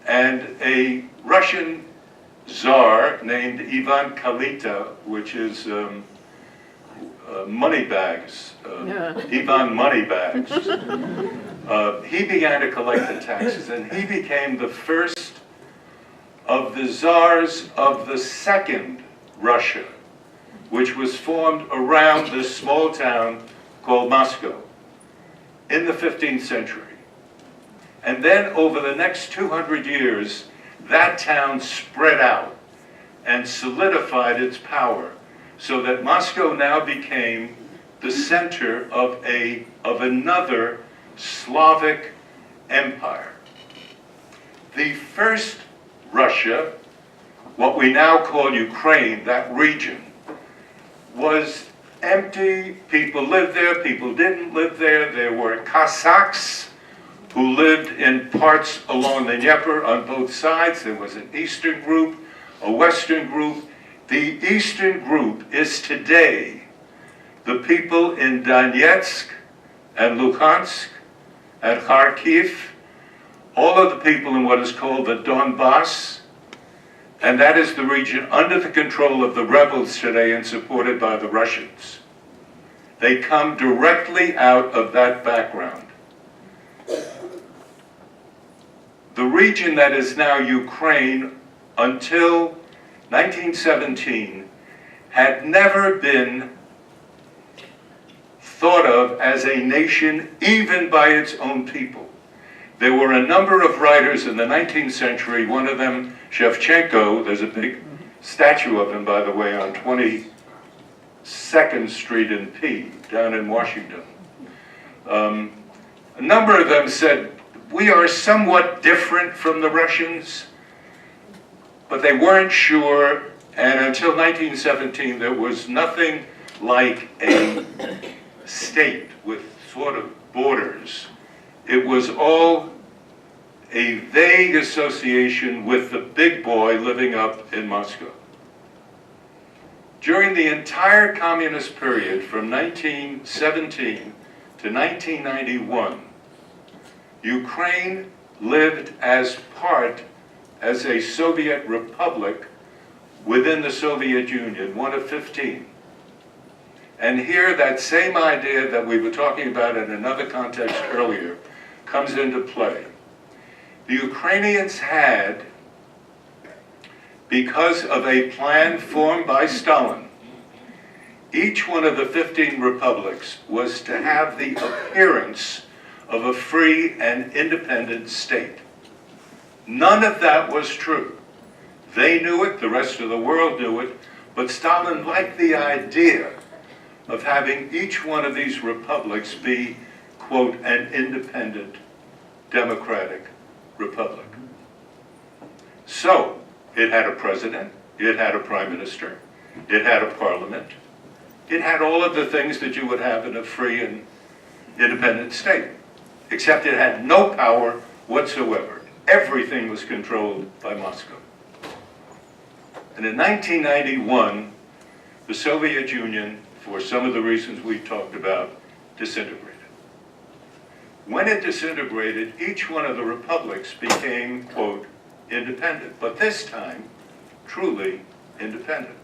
And a Russian czar named Ivan Kalita, which is Moneybags, Ivan Moneybags, he began to collect the taxes, and he became the first of the czars of the second Russia, which was formed around this small town called Moscow in the 15th century. And then over the next 200 years, that town spread out and solidified its power, so that Moscow now became the center of another Slavic empire. The first Russia, what we now call Ukraine, that region, was empty. People lived there, people didn't live there. There were Cossacks who lived in parts along the Dnieper on both sides. There was an eastern group, a western group. The eastern group is today the people in Donetsk and Luhansk and Kharkiv, all of the people in what is called the Donbass, and that is the region under the control of the rebels today and supported by the Russians. They come directly out of that background. The region that is now Ukraine until 1917 had never been thought of as a nation even by its own people. There were a number of writers in the 19th century, one of them, Shevchenko, there's a big statue of him, by the way, on 22nd Street in P, down in Washington. A number of them said we are somewhat different from the Russians, but they weren't sure, and until 1917 there was nothing like a state with sort of borders. It was all a vague association with the big boy living up in Moscow. During the entire communist period from 1917 to 1991, Ukraine lived as a Soviet republic within the Soviet Union, one of 15. And here that same idea that we were talking about in another context earlier comes into play. The Ukrainians had, because of a plan formed by Stalin, each one of the 15 republics was to have the appearance of a free and independent state. None of that was true. They knew it, the rest of the world knew it, but Stalin liked the idea of having each one of these republics be, quote, an independent democratic republic. So, it had a president, it had a prime minister, it had a parliament, it had all of the things that you would have in a free and independent state, except it had no power whatsoever. Everything was controlled by Moscow. And in 1991, the Soviet Union, for some of the reasons we talked about, disintegrated. When it disintegrated, each one of the republics became, quote, independent, but this time, truly independent.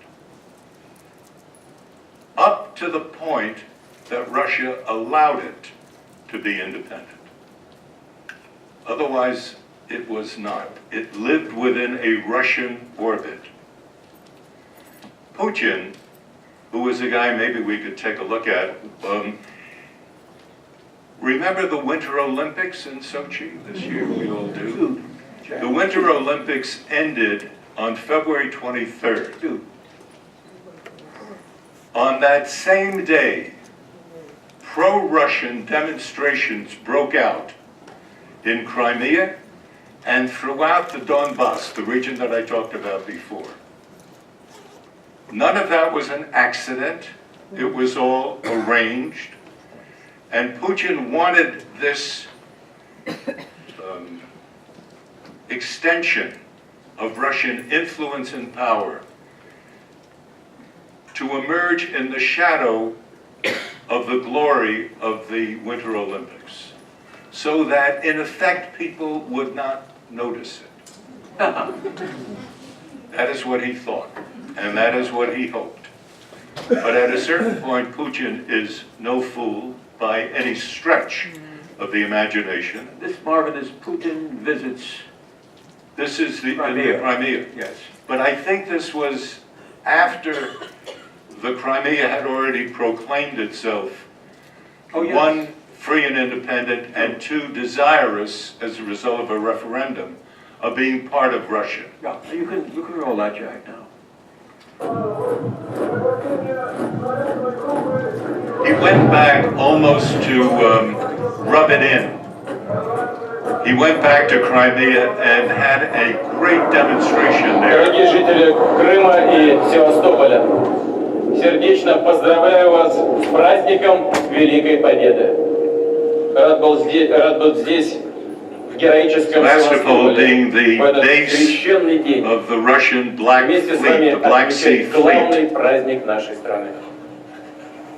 Up to the point that Russia allowed it to be independent. Otherwise, it was not. It lived within a Russian orbit. Putin, who was a guy maybe we could take a look at, remember the Winter Olympics in Sochi this year? We all do. The Winter Olympics ended on February 23rd. On that same day, pro-Russian demonstrations broke out in Crimea and throughout the Donbass, the region that I talked about before. None of that was an accident. It was all arranged. And Putin wanted this extension of Russian influence and power to emerge in the shadow of the glory of the Winter Olympics, so that, in effect, people would not notice it. That is what he thought, and that is what he hoped. But at a certain point, Putin is no fool by any stretch of the imagination. This, Marvin, is Putin visits. This is the Crimea. Crimea. Yes. But I think this was after the Crimea had already proclaimed itself, one, free and independent, and two, desirous, as a result of a referendum, of being part of Russia. Yeah, you can roll that, Jack, now. He went back almost to rub it in. He went back to Crimea and had a great demonstration there. Дорогие жители Крыма и Севастополя, сердечно поздравляю вас с праздником Великой Победы. Рад быть здесь, в героическом Sevastopol being Севастополе, the в этот base священный день, of the Russian Black вместе с Fleet, вами the Black Sea отмечать главный Fleet. праздник нашей страны.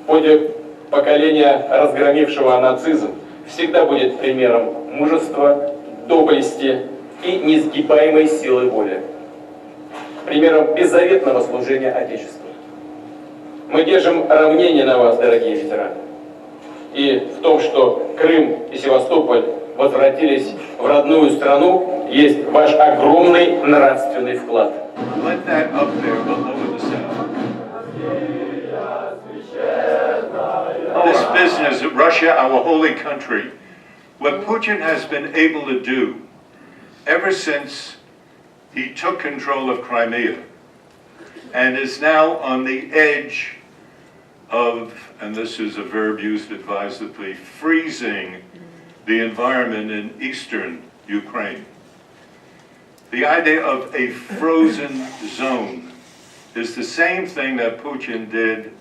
Подвиг поколения, разгромившего нацизм, всегда будет примером мужества, доблести и несгибаемой силы воли. Примером беззаветного служения Отечеству. Мы держим равнение на вас, дорогие ветераны. И в том, что Крым и Севастополь возвратились в родную страну, есть ваш огромный нравственный вклад. Let that up there below the sound. This business of Russia, our holy country, what Putin has been able to do ever since he took control of Crimea and is now on the edge of, and this is a verb used advisedly, freezing the environment in eastern Ukraine. The idea of a frozen zone is the same thing that Putin did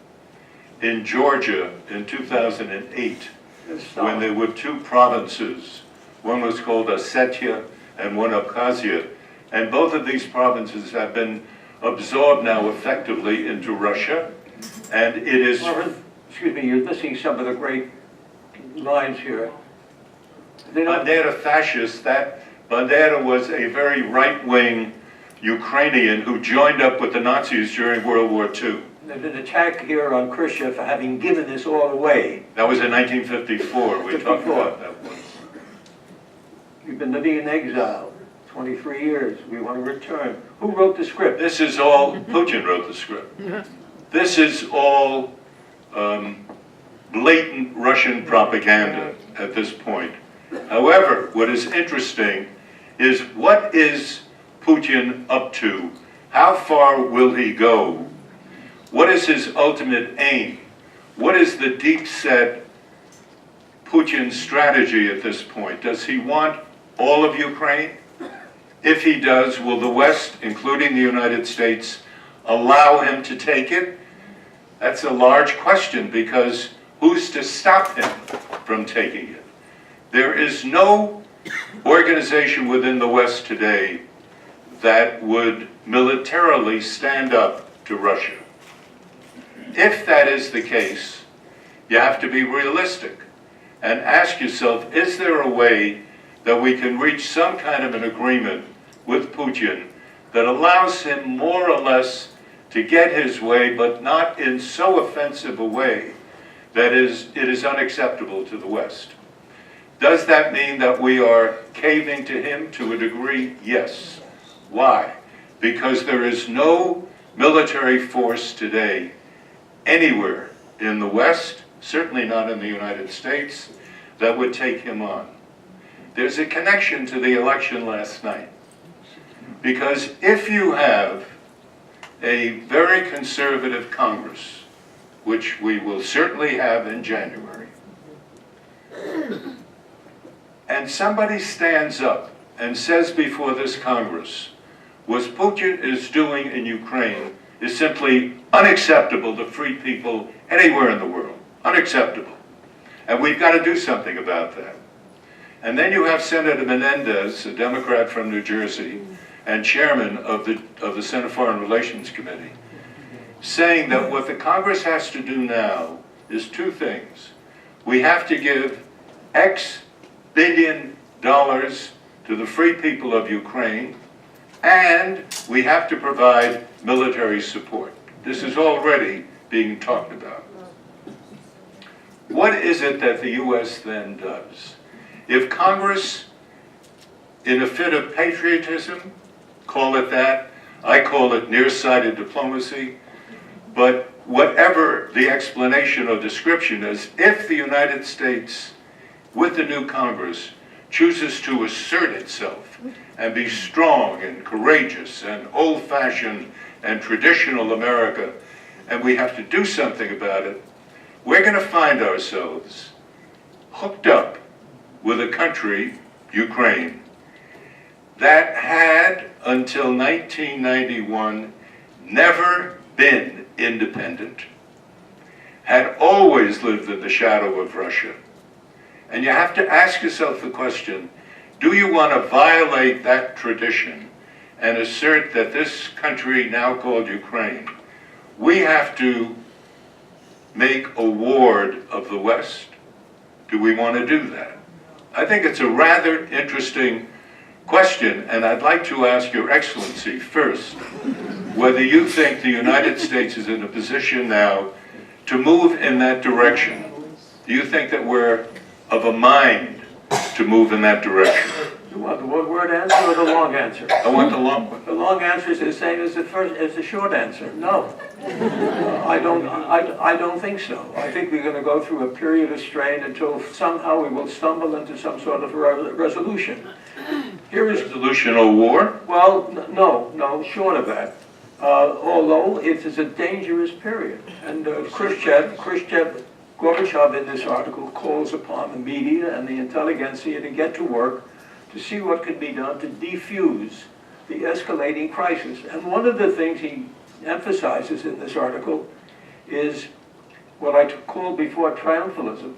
in Georgia in 2008, when there were two provinces. One was called Ossetia and one Abkhazia. And both of these provinces have been absorbed now effectively into Russia. And it is... Excuse me, you're missing some of the great lines here. Bandera fascist, that Bandera was a very right-wing Ukrainian who joined up with the Nazis during World War II. There's an attack here on Khrushchev for having given this all away. That was in 1954. We talked about that once. You've been living in exile 23 years. We want to return. Who wrote the script? This is all, Putin wrote the script. This is all blatant Russian propaganda at this point. However, what is interesting is what is Putin up to? How far will he go? What is his ultimate aim? What is the deep-set Putin strategy at this point? Does he want all of Ukraine? If he does, will the West, including the United States, allow him to take it? That's a large question, because who's to stop him from taking it? There is no organization within the West today that would militarily stand up to Russia. If that is the case, you have to be realistic and ask yourself, is there a way that we can reach some kind of an agreement with Putin that allows him more or less to get his way, but not in so offensive a way that it is unacceptable to the West? Does that mean that we are caving to him to a degree? Yes. Why? Because there is no military force today anywhere in the West, certainly not in the United States, that would take him on. There's a connection to the election last night. Because if you have a very conservative Congress, which we will certainly have in January, and somebody stands up and says before this Congress, what Putin is doing in Ukraine is simply unacceptable to free people anywhere in the world. Unacceptable. And we've got to do something about that. And then you have Senator Menendez, a Democrat from New Jersey, and chairman of the Senate Foreign Relations Committee, saying that what the Congress has to do now is two things. We have to give X billion dollars to the free people of Ukraine, and we have to provide military support. This is already being talked about. What is it that the U.S. then does? If Congress, in a fit of patriotism, call it that, I call it nearsighted diplomacy, but whatever the explanation or description is, if the United States, with the new Congress, chooses to assert itself and be strong and courageous and old-fashioned and traditional America, and we have to do something about it, we're going to find ourselves hooked up with a country, Ukraine, that had, until 1991, never been independent, had always lived in the shadow of Russia. And you have to ask yourself the question, do you want to violate that tradition and assert that this country, now called Ukraine, we have to make a ward of the West? Do we want to do that? I think it's a rather interesting question, and I'd like to ask Your Excellency first whether you think the United States is in a position now to move in that direction. Do you think that we're of a mind to move in that direction? You want the one-word answer or the long answer? I want the long one. The long answer is the same as the short answer. No, I don't think so. I think we're going to go through a period of strain until somehow we will stumble into some sort of resolution. Here is Resolutional war? well, no, short of that. Although it is a dangerous period, and Khrushchev Gorbachev in this article calls upon the media and the intelligentsia to get to work to see what can be done to defuse the escalating crisis. And one of the things he emphasizes in this article is what I called before triumphalism,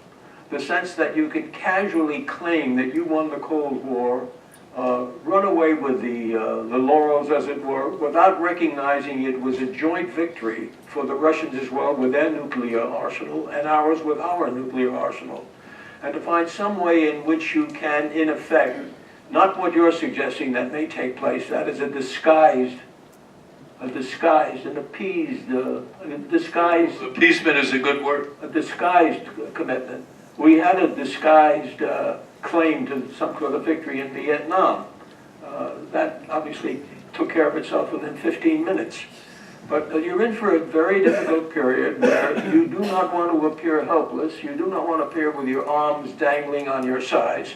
the sense that you can casually claim that you won the Cold War, run away with the laurels, as it were, without recognizing it was a joint victory for the Russians as well with their nuclear arsenal and ours with our nuclear arsenal. And to find some way in which you can, in effect, not what you're suggesting that may take place, that is a disguised, an appeased, disguised... Appeasement is a good word. A disguised commitment. We had a disguised claim to some sort of victory in Vietnam. That obviously took care of itself within 15 minutes. But you're in for a very difficult period where you do not want to appear helpless, you do not want to appear with your arms dangling on your sides,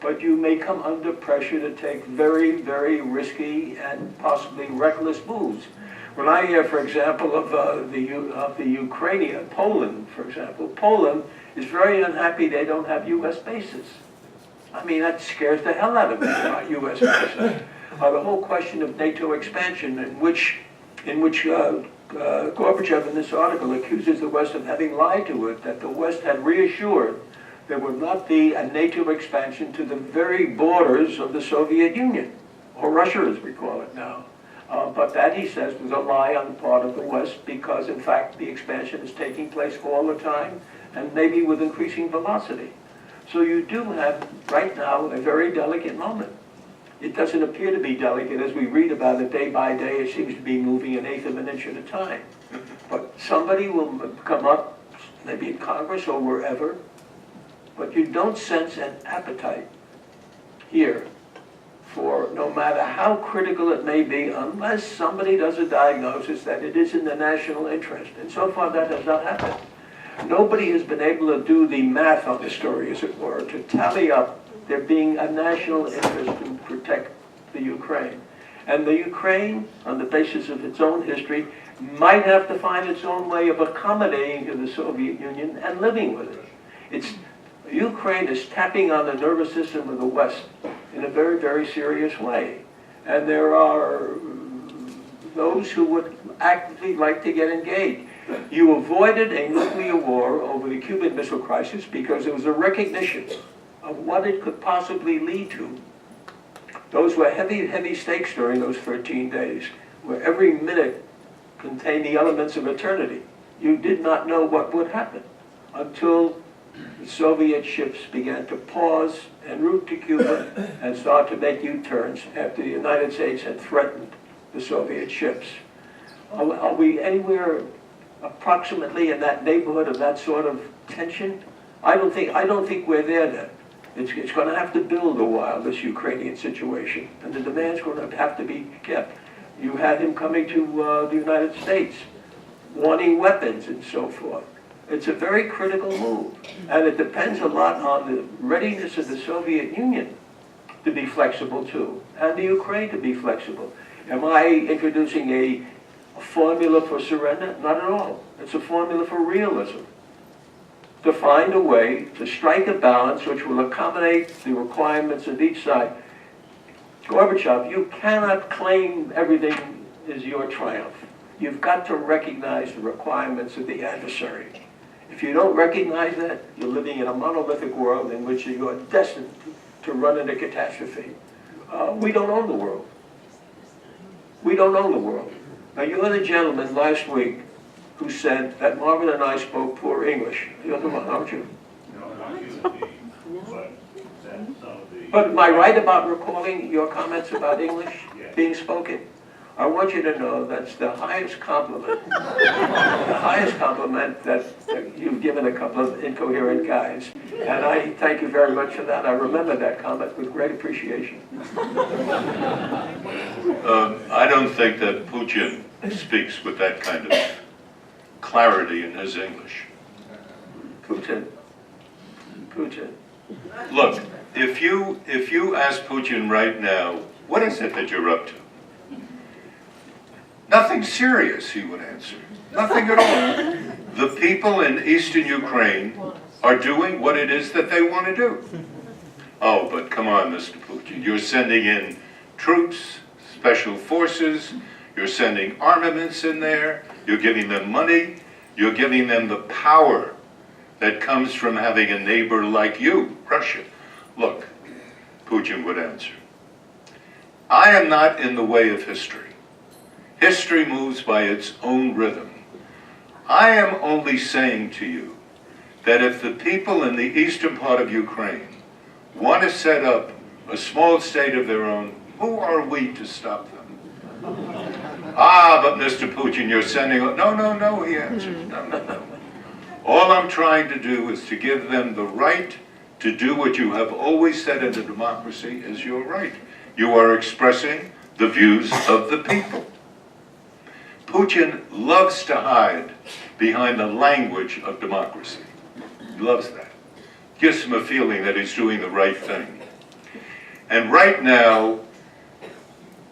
but you may come under pressure to take very, very risky and possibly reckless moves. When I hear, for example, of the Ukrainian, Poland, for example, Poland is very unhappy they don't have U.S. bases. I mean, that scares the hell out of me about U.S. bases. The whole question of NATO expansion, in which Gorbachev in this article accuses the West of having lied to it, that the West had reassured there would not be a NATO expansion to the very borders of the Soviet Union, or Russia as we call it now. But that, he says, was a lie on the part of the West because, in fact, the expansion is taking place all the time and maybe with increasing velocity. So you do have, right now, a very delicate moment. It doesn't appear to be delicate. As we read about it day by day, it seems to be moving an eighth of an inch at a time. But somebody will come up, maybe in Congress or wherever, but you don't sense an appetite here for, no matter how critical it may be, unless somebody does a diagnosis that it is in the national interest. And so far that has not happened. Nobody has been able to do the math on the story, as it were, to tally up there being a national interest to protect the Ukraine. And the Ukraine, on the basis of its own history, might have to find its own way of accommodating to the Soviet Union and living with it. Ukraine is tapping on the nervous system of the West in a very, very serious way. And there are those who would actively like to get engaged. You avoided a nuclear war over the Cuban Missile Crisis because there was a recognition of what it could possibly lead to. Those were heavy, heavy stakes during those 13 days, where every minute contained the elements of eternity. You did not know what would happen until the Soviet ships began to pause en route to Cuba and start to make U-turns after the United States had threatened the Soviet ships. Are we anywhere approximately in that neighborhood of that sort of tension? I don't think we're there then. It's going to have to build a while, this Ukrainian situation, and the demand's going to have to be kept. You had him coming to the United States, wanting weapons and so forth. It's a very critical move, and it depends a lot on the readiness of the Soviet Union to be flexible too, and the Ukraine to be flexible. Am I introducing a formula for surrender? Not at all. It's a formula for realism. To find a way to strike a balance which will accommodate the requirements of each side. Gorbachev, you cannot claim everything is your triumph. You've got to recognize the requirements of the adversary. If you don't recognize that, you're living in a monolithic world in which you are destined to run into catastrophe. We don't own the world. We don't own the world. Now, you had a gentleman last week who said that Marvin and I spoke poor English. You're the one, aren't you? But am I right about recalling your comments about English being spoken? I want you to know that's the highest compliment, the highest compliment that you've given a couple of incoherent guys. And I thank you very much for that. I remember that comment with great appreciation. I don't think that Putin speaks with that kind of clarity in his English. Putin. Look, if you ask Putin right now, what is it that you're up to? Nothing serious, he would answer. Nothing at all. the people in eastern Ukraine are doing what it is that they want to do. Oh, but come on, Mr. Putin, you're sending in troops, special forces, you're sending armaments in there, you're giving them money, you're giving them the power that comes from having a neighbor like you, Russia. Look, Putin would answer, I am not in the way of history. History moves by its own rhythm. I am only saying to you that if the people in the eastern part of Ukraine want to set up a small state of their own, who are we to stop them? Ah, but Mr. Putin, you're sending... No, he answers. No. All I'm trying to do is to give them the right to do what you have always said in a democracy is your right. You are expressing the views of the people. Putin loves to hide behind the language of democracy. He loves that. Gives him a feeling that he's doing the right thing. And right now,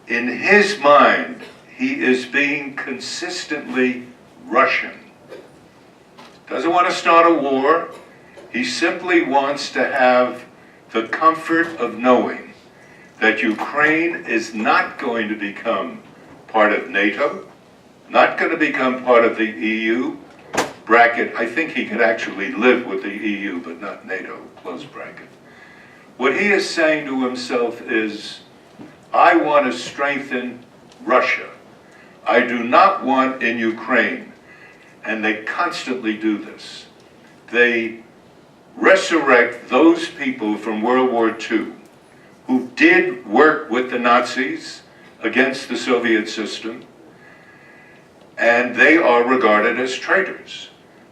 in his mind, he is being consistently Russian. Doesn't want to start a war. He simply wants to have the comfort of knowing that Ukraine is not going to become part of NATO, not going to become part of the EU bracket. I think he could actually live with the EU, but not NATO, close bracket. What he is saying to himself is, I want to strengthen Russia. I do not want in Ukraine, and they constantly do this, they resurrect those people from World War II who did work with the Nazis against the Soviet system, and they are regarded as traitors.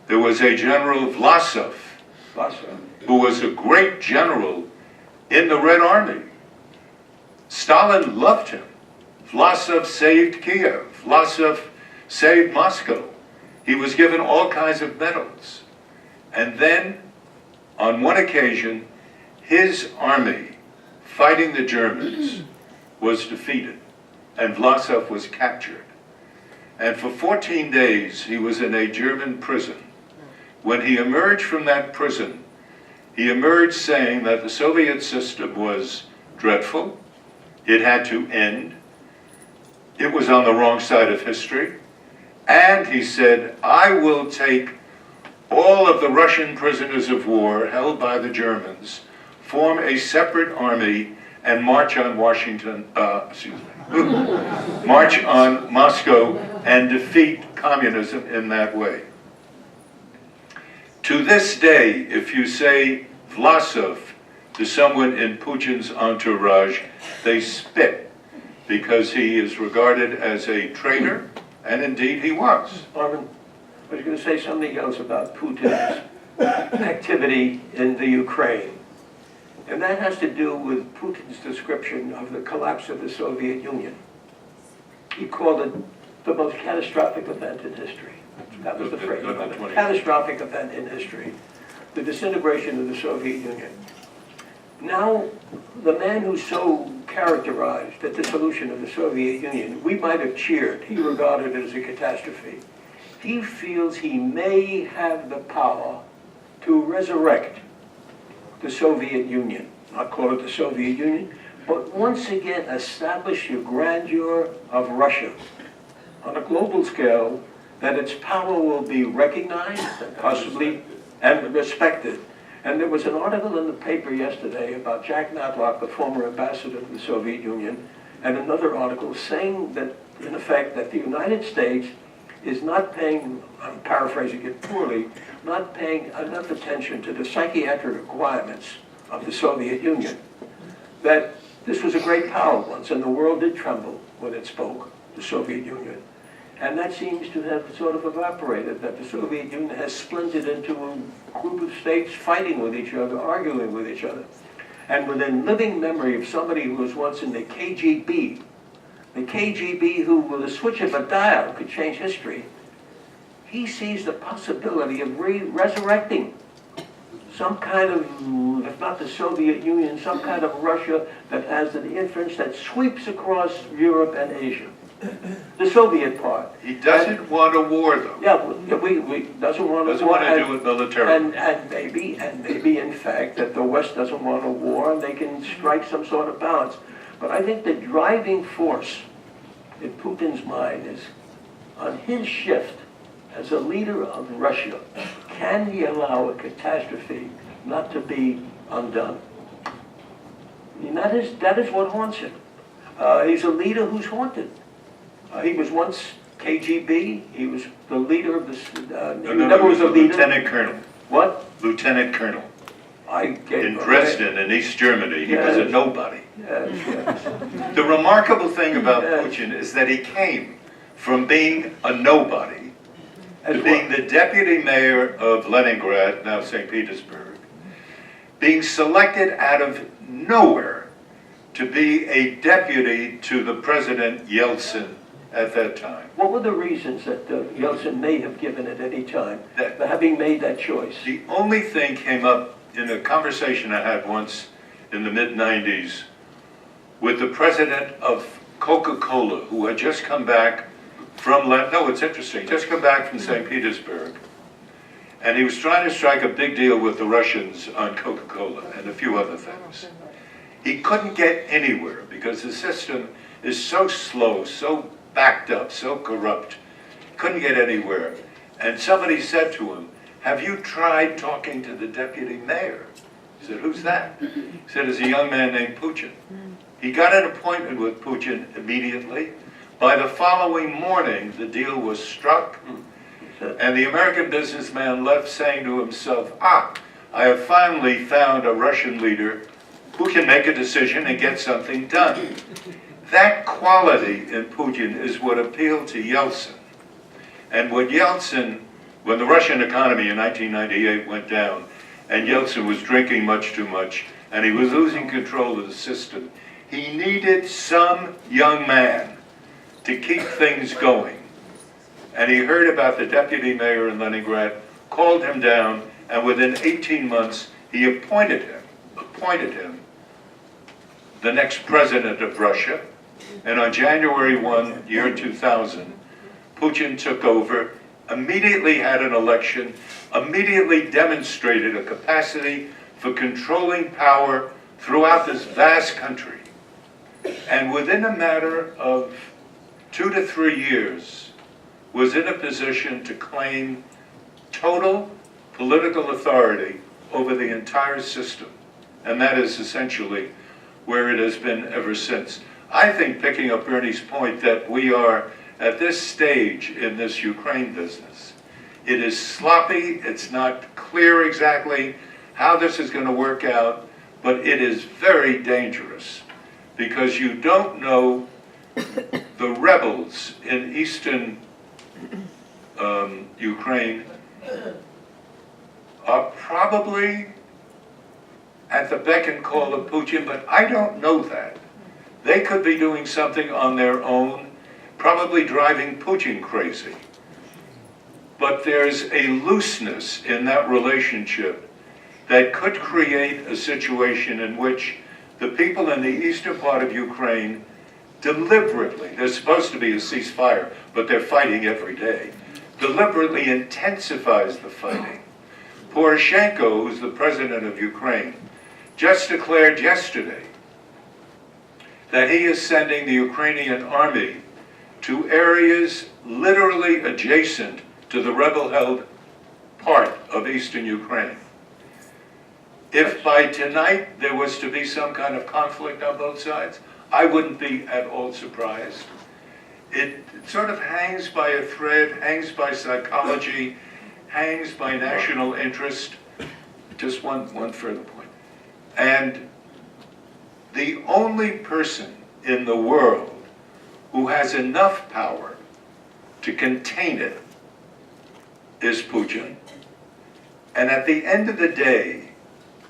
There was a General Vlasov, who was a great general in the Red Army. Stalin loved him. Vlasov saved Kiev. Vlasov saved Moscow. He was given all kinds of medals. And then, on one occasion, his army, fighting the Germans, was defeated, and Vlasov was captured. And for 14 days, he was in a German prison. When he emerged from that prison, he emerged saying that the Soviet system was dreadful, it had to end, it was on the wrong side of history, and he said, I will take all of the Russian prisoners of war held by the Germans, form a separate army, and march on march on Moscow and defeat communism in that way. To this day, if you say Vlasov to someone in Putin's entourage, they spit, because he is regarded as a traitor, and indeed he was. Armin, I was going to say something else about Putin's activity in the Ukraine. And that has to do with Putin's description of the collapse of the Soviet Union. He called it the most catastrophic event in history. That was the phrase, a catastrophic event in history. The disintegration of the Soviet Union. Now, the man who so characterized the dissolution of the Soviet Union, we might have cheered, he regarded it as a catastrophe. He feels he may have the power to resurrect the Soviet Union, not call it the Soviet Union, but once again establish the grandeur of Russia on a global scale, that its power will be recognized and possibly and respected. And there was an article in the paper yesterday about Jack Matlock, the former ambassador to the Soviet Union, and another article saying that, in effect, that the United States is not paying, I'm paraphrasing it poorly, not paying enough attention to the psychiatric requirements of the Soviet Union. That this was a great power once, and the world did tremble when it spoke, the Soviet Union. And that seems to have sort of evaporated, that the Soviet Union has splintered into a group of states fighting with each other, arguing with each other. And within living memory of somebody who was once in the KGB who, with a switch of a dial, could change history, he sees the possibility of resurrecting some kind of, if not the Soviet Union, some kind of Russia that has an influence that sweeps across Europe and Asia. the Soviet part. He doesn't want a war, though. Yeah, we doesn't want Doesn't want to do it militarily. And maybe in fact that the West doesn't want a war and they can strike some sort of balance. But I think the driving force in Putin's mind is on his shift as a leader of Russia. Can he allow a catastrophe not to be undone? I mean, that is what haunts him. He's a leader who's haunted. He was once KGB. He was the leader of the. No, he never was a leader. Lieutenant Colonel. What? Lieutenant Colonel. In Okay. Dresden, in East Germany, he was a nobody. Yes. The remarkable thing about Yes. Putin is that he came from being a nobody to As being what? the deputy mayor of Leningrad, now St. Petersburg, being selected out of nowhere to be a deputy to the President Yeltsin at that time. What were the reasons that Yeltsin may have given at any time That- for having made that choice? The only thing came up in a conversation I had once in the mid-90s with the president of Coca-Cola, who had just come back from, no, it's interesting, just come back from St. Petersburg. And he was trying to strike a big deal with the Russians on Coca-Cola and a few other things. He couldn't get anywhere because the system is so slow, so backed up, so corrupt. Couldn't get anywhere. And somebody said to him, "Have you tried talking to the deputy mayor?" He said, "Who's that?" He said, "It's a young man named Putin." He got an appointment with Putin immediately. By the following morning, the deal was struck, and the American businessman left saying to himself, I have finally found a Russian leader who can make a decision and get something done. That quality in Putin is what appealed to Yeltsin. And when the Russian economy in 1998 went down, and Yeltsin was drinking much too much, and he was losing control of the system, he needed some young man to keep things going. And he heard about the deputy mayor in Leningrad, called him down, and within 18 months, he appointed him the next president of Russia. And on January 1, year 2000, Putin took over, immediately had an election, immediately demonstrated a capacity for controlling power throughout this vast country. And within a matter of 2 to 3 years, was in a position to claim total political authority over the entire system. And that is essentially where it has been ever since. I think, picking up Bernie's point, that we are at this stage in this Ukraine business. It is sloppy, it's not clear exactly how this is going to work out, but it is very dangerous because you don't know the rebels in eastern Ukraine are probably at the beck and call of Putin, but I don't know that. They could be doing something on their own, probably driving Putin crazy. But there's a looseness in that relationship that could create a situation in which the people in the eastern part of Ukraine deliberately, there's supposed to be a ceasefire, but they're fighting every day, deliberately intensifies the fighting. Poroshenko, who's the president of Ukraine, just declared yesterday that he is sending the Ukrainian army to areas literally adjacent to the rebel-held part of eastern Ukraine. If by tonight there was to be some kind of conflict on both sides, I wouldn't be at all surprised. It sort of hangs by a thread, hangs by psychology, hangs by national interest. Just one further point. And the only person in the world who has enough power to contain it is Putin. And at the end of the day,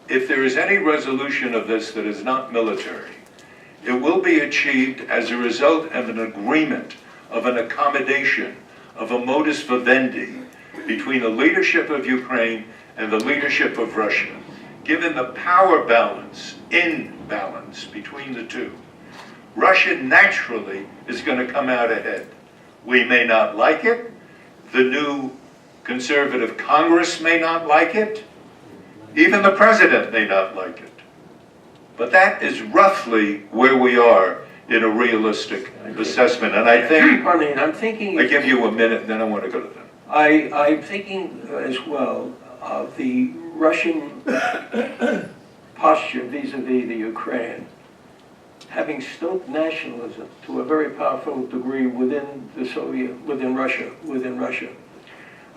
if there is any resolution of this that is not military, it will be achieved as a result of an agreement, of an accommodation, of a modus vivendi between the leadership of Ukraine and the leadership of Russia. Given the power imbalance between the two, Russia naturally is going to come out ahead. We may not like it. The new conservative Congress may not like it. Even the president may not like it. But that is roughly where we are in a realistic assessment. And I think, Pardon me, and I'm thinking... I give you a minute, and then I want to go to them. I'm thinking as well of the Russian posture vis-a-vis the Ukraine, having stoked nationalism to a very powerful degree within Russia.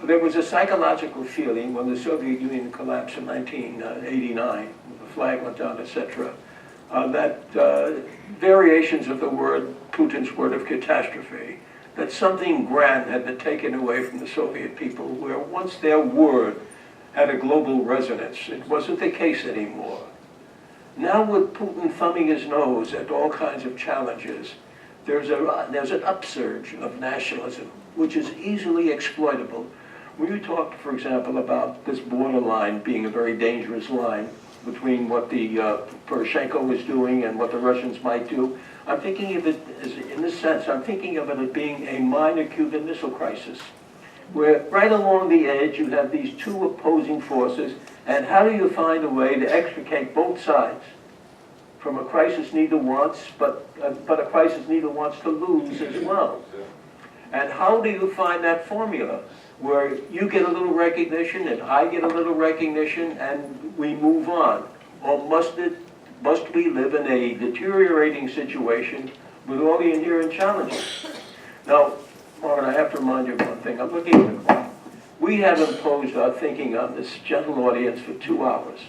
There was a psychological feeling when the Soviet Union collapsed in 1989, the flag went down, etc., that variations of the word, Putin's word of catastrophe, that something grand had been taken away from the Soviet people, where once their word had a global resonance, it wasn't the case anymore. Now with Putin thumbing his nose at all kinds of challenges, there's an upsurge of nationalism, which is easily exploitable. When you talk, for example, about this borderline being a very dangerous line between what the Poroshenko was doing and what the Russians might do, I'm thinking of it as, in this sense, I'm thinking of it as being a minor Cuban Missile Crisis, where right along the edge you have these two opposing forces, and how do you find a way to extricate both sides from a crisis neither wants, but a crisis neither wants to lose as well? And how do you find that formula where you get a little recognition and I get a little recognition and we move on? Or must we live in a deteriorating situation with all the inherent challenges? Now, Marvin, I have to remind you of one thing. I'm looking at the clock. We have imposed our thinking on this gentle audience for 2 hours.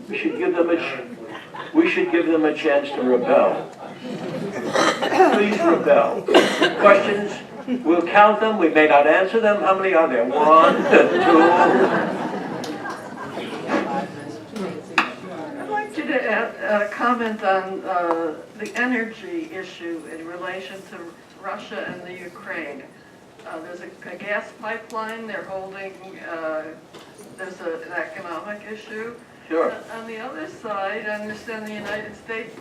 We should give them a chance to rebel. Please rebel. Questions? We'll count them. We may not answer them. How many are there? 1, 2. I'd like you to comment on the energy issue in relation to Russia and the Ukraine. There's a gas pipeline they're holding. There's an economic issue. Sure. On the other side, I understand the United States,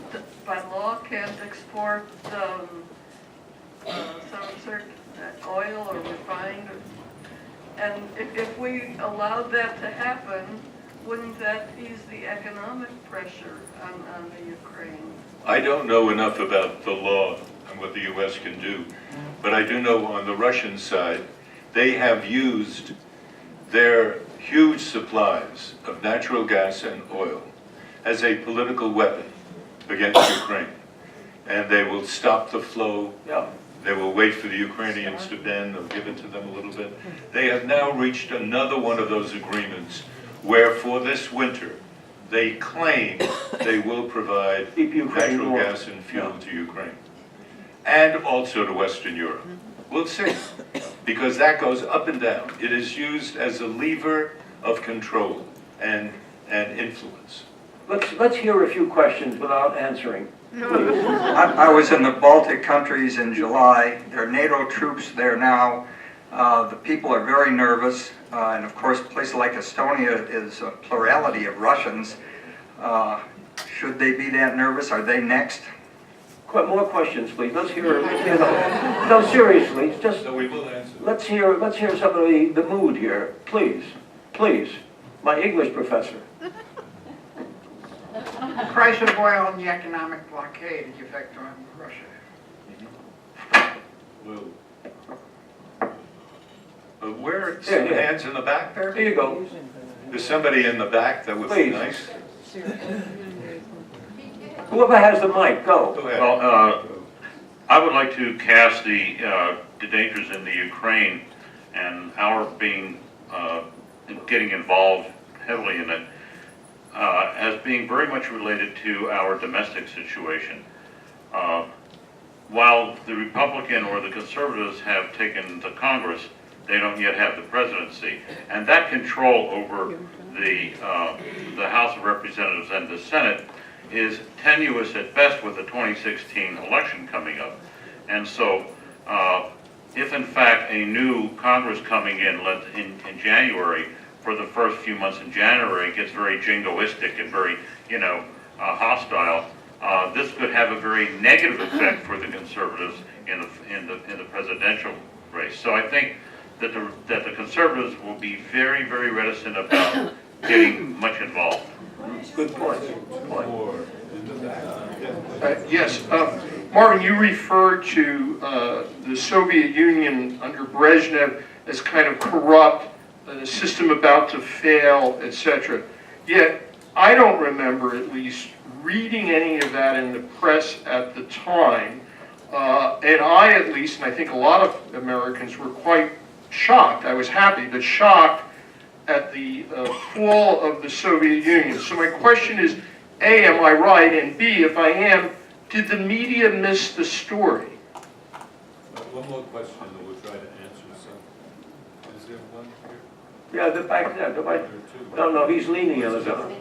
by law, can't export some certain oil or refined. And if we allowed that to happen, wouldn't that ease the economic pressure on the Ukraine? I don't know enough about the law and what the U.S. can do, but I do know on the Russian side, they have used their huge supplies of natural gas and oil as a political weapon against Ukraine. And they will stop the flow. Yeah. They will wait for the Ukrainians to bend. They'll give it to them a little bit. They have now reached another one of those agreements where for this winter, they claim they will provide Keep Ukraine natural warm. gas and fuel to Ukraine. And also to Western Europe. We'll see, because that goes up and down. It is used as a lever of control and influence. Let's hear a few questions without answering. I was in the Baltic countries in July. There are NATO troops there now. The people are very nervous. And of course, places like Estonia is a plurality of Russians. Should they be that nervous? Are they next? More questions, please. Let's hear no, seriously, just So we will answer. let's hear some of the mood here, please. My English professor. The price of oil and the economic blockade, the effect on Russia. Where, some Yeah. hands in the back there? There you go. There's somebody in the back that would be Please. nice. Whoever has the mic, go. Go ahead. Well, I would like to cast the dangers in the Ukraine and our getting involved heavily in it as being very much related to our domestic situation. While the Republican or the conservatives have taken the Congress, they don't yet have the presidency, and that control over the House of Representatives and the Senate is tenuous at best with the 2016 election coming up. And so if in fact a new Congress coming in January, for the first few months in January, gets very jingoistic and very, hostile, this could have a very negative effect for the conservatives in the presidential race. So I think that the conservatives will be very, very reticent about getting much involved. Good point. Yes, Marvin, you referred to the Soviet Union under Brezhnev as kind of corrupt, a system about to fail, etc. Yet, I don't remember at least reading any of that in the press at the time. And I, at least, and I think a lot of Americans were quite shocked. I was happy, but shocked at the fall of the Soviet Union. So my question is, A, am I right? And B, if I am, did the media miss the story? One more question that we'll try to answer. So, is there one here? Yeah, the back there. No, he's leaning on his own.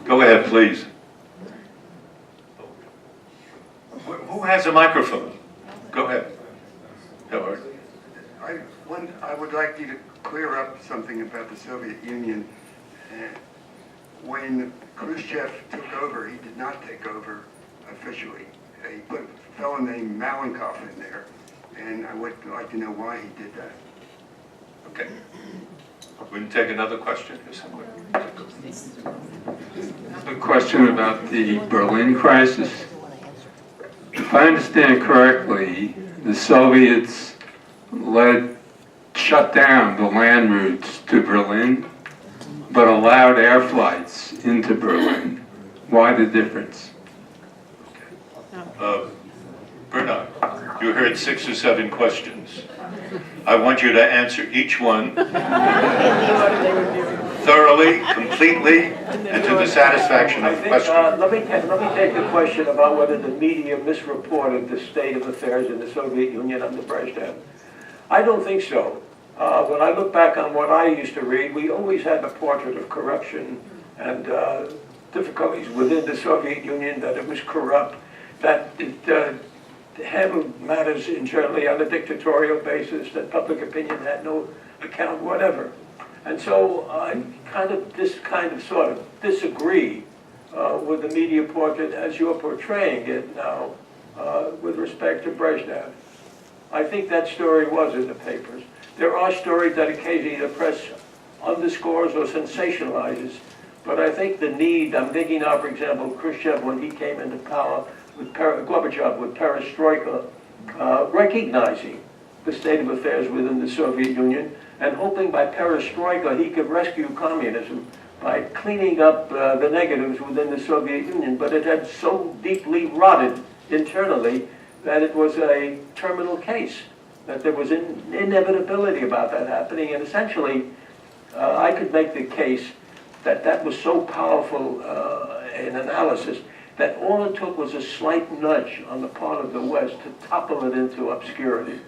Go ahead, please. Who has a microphone? Go ahead. Howard. I would like you to clear up something about the Soviet Union. When Khrushchev took over, he did not take over officially. He put a fellow named Malenkov in there, and I would like to know why he did that. Okay. We can take another question. A question about the Berlin crisis. If I understand correctly, the Soviets shut down the land routes to Berlin, but allowed air flights into Berlin. Why the difference? Bernard, you heard 6 or 7 questions. I want you to answer each one thoroughly, completely, and to the satisfaction of the question. Let me take the question about whether the media misreported the state of affairs in the Soviet Union under Brezhnev. I don't think so. When I look back on what I used to read, we always had a portrait of corruption and difficulties within the Soviet Union, that it was corrupt, that it handled matters internally on a dictatorial basis, that public opinion had no account, whatever. And so I sort of disagree with the media portrait as you're portraying it now with respect to Brezhnev. I think that story was in the papers. There are stories that occasionally the press underscores or sensationalizes, but I think the need, I'm thinking now, for example, Khrushchev, when he came into power, with Gorbachev, with perestroika, recognizing the state of affairs within the Soviet Union and hoping by perestroika he could rescue communism by cleaning up the negatives within the Soviet Union. But it had so deeply rotted internally that it was a terminal case, that there was an inevitability about that happening. And essentially, I could make the case that that was so powerful an analysis that all it took was a slight nudge on the part of the West to topple it into obscurity.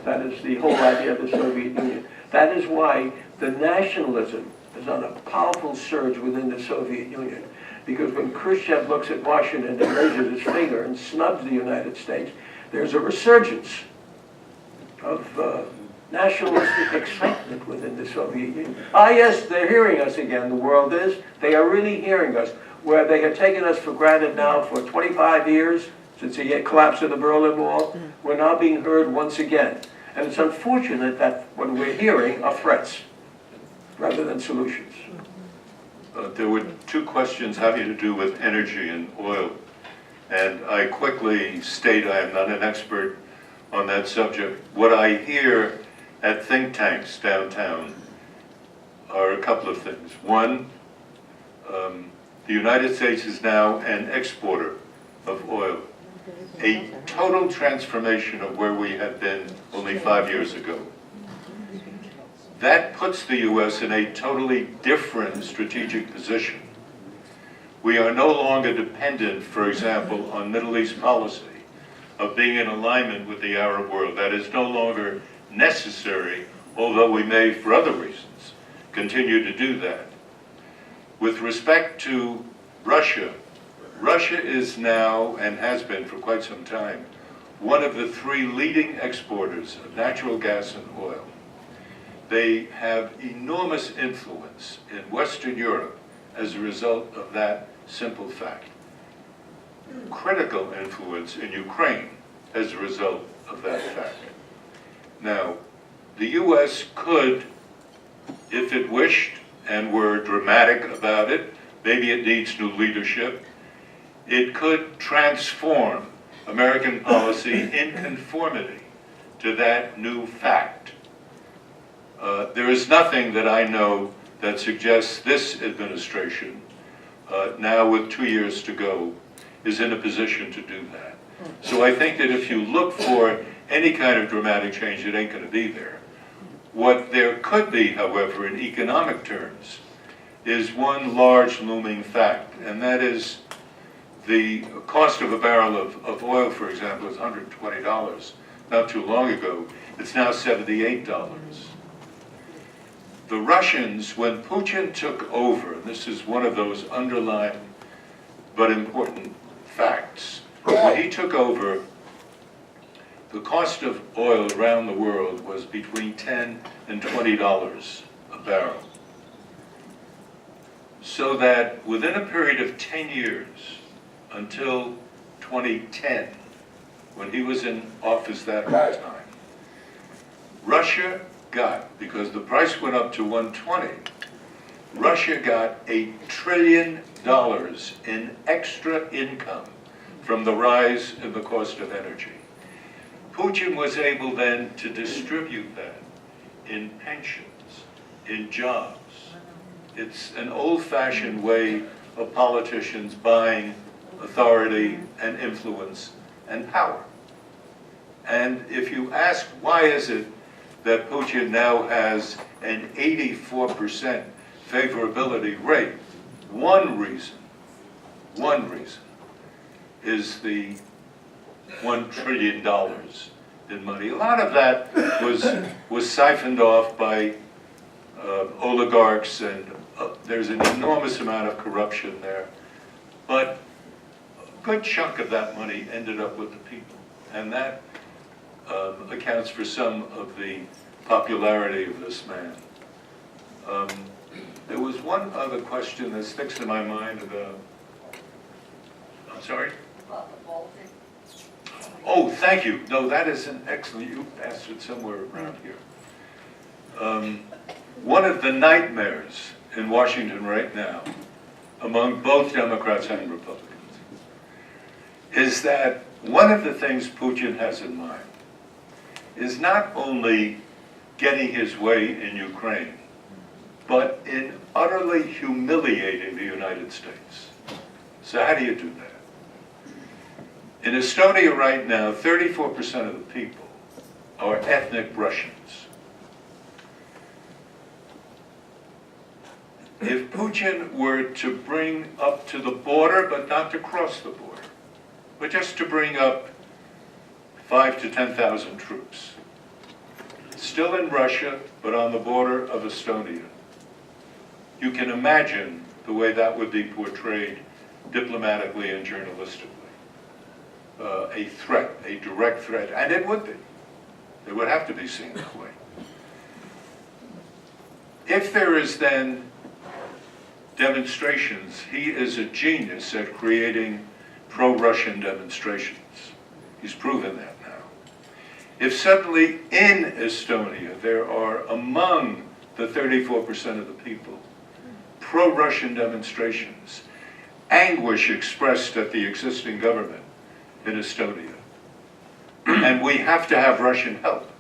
That is the whole idea of the Soviet Union. That is why the nationalism is on a powerful surge within the Soviet Union. Because when Khrushchev looks at Washington and raises his finger and snubs the United States, there's a resurgence of nationalistic excitement within the Soviet Union. Ah, yes, they're hearing us again, the world is. They are really hearing us. Where they have taken us for granted now for 25 years, since the collapse of the Berlin Wall, we're now being heard once again. And it's unfortunate that what we're hearing are threats rather than solutions. There were 2 questions having to do with energy and oil. And I quickly state I am not an expert on that subject. What I hear at think tanks downtown are a couple of things. One, the United States is now an exporter of oil. A total transformation of where we had been only 5 years ago. That puts the U.S. in a totally different strategic position. We are no longer dependent, for example, on Middle East policy of being in alignment with the Arab world. That is no longer necessary, although we may, for other reasons, continue to do that. With respect to Russia, Russia is now, and has been for quite some time, one of the 3 leading exporters of natural gas and oil. They have enormous influence in Western Europe as a result of that simple fact. critical influence in Ukraine as a result of that fact. Now, the U.S. could, if it wished and were dramatic about it, maybe it needs new leadership, it could transform American policy in conformity to that new fact. There is nothing that I know that suggests this administration, now with 2 years to go, is in a position to do that. So I think that if you look for any kind of dramatic change, it ain't going to be there. What there could be, however, in economic terms, is one large looming fact, and that is the cost of a barrel of oil, for example, was $120 not too long ago. It's now $78. The Russians, when Putin took over, and this is one of those underlying but important facts, when he took over, the cost of oil around the world was between $10 and $20 a barrel. So that within a period of 10 years, until 2010, when he was in office that whole time, Russia got, because the price went up to 120, Russia got $1 trillion in extra income from the rise in the cost of energy. Putin was able then to distribute that in pensions, in jobs. It's an old-fashioned way of politicians buying authority and influence and power. And if you ask why is it that Putin now has an 84% favorability rate, one reason is the $1 trillion in money. A lot of that was siphoned off by oligarchs, and there's an enormous amount of corruption there. But a good chunk of that money ended up with the people, and that accounts for some of the popularity of this man. There was one other question that sticks in my mind about, I'm sorry? About the Baltic. Oh, thank you. No, that is an excellent, you asked it somewhere around here. One of the nightmares in Washington right now, among both Democrats and Republicans, is that one of the things Putin has in mind is not only getting his way in Ukraine, but in utterly humiliating the United States. So how do you do that? In Estonia right now, 34% of the people are ethnic Russians. If Putin were to bring up to the border, but not to cross the border, but just to bring up 5,000 to 10,000 troops, still in Russia, but on the border of Estonia, you can imagine the way that would be portrayed diplomatically and journalistically. A threat, a direct threat, and it would be. It would have to be seen that way. If there is then demonstrations, he is a genius at creating pro-Russian demonstrations. He's proven that now. If suddenly in Estonia there are among the 34% of the people pro-Russian demonstrations, anguish expressed at the existing government in Estonia, and we have to have Russian help.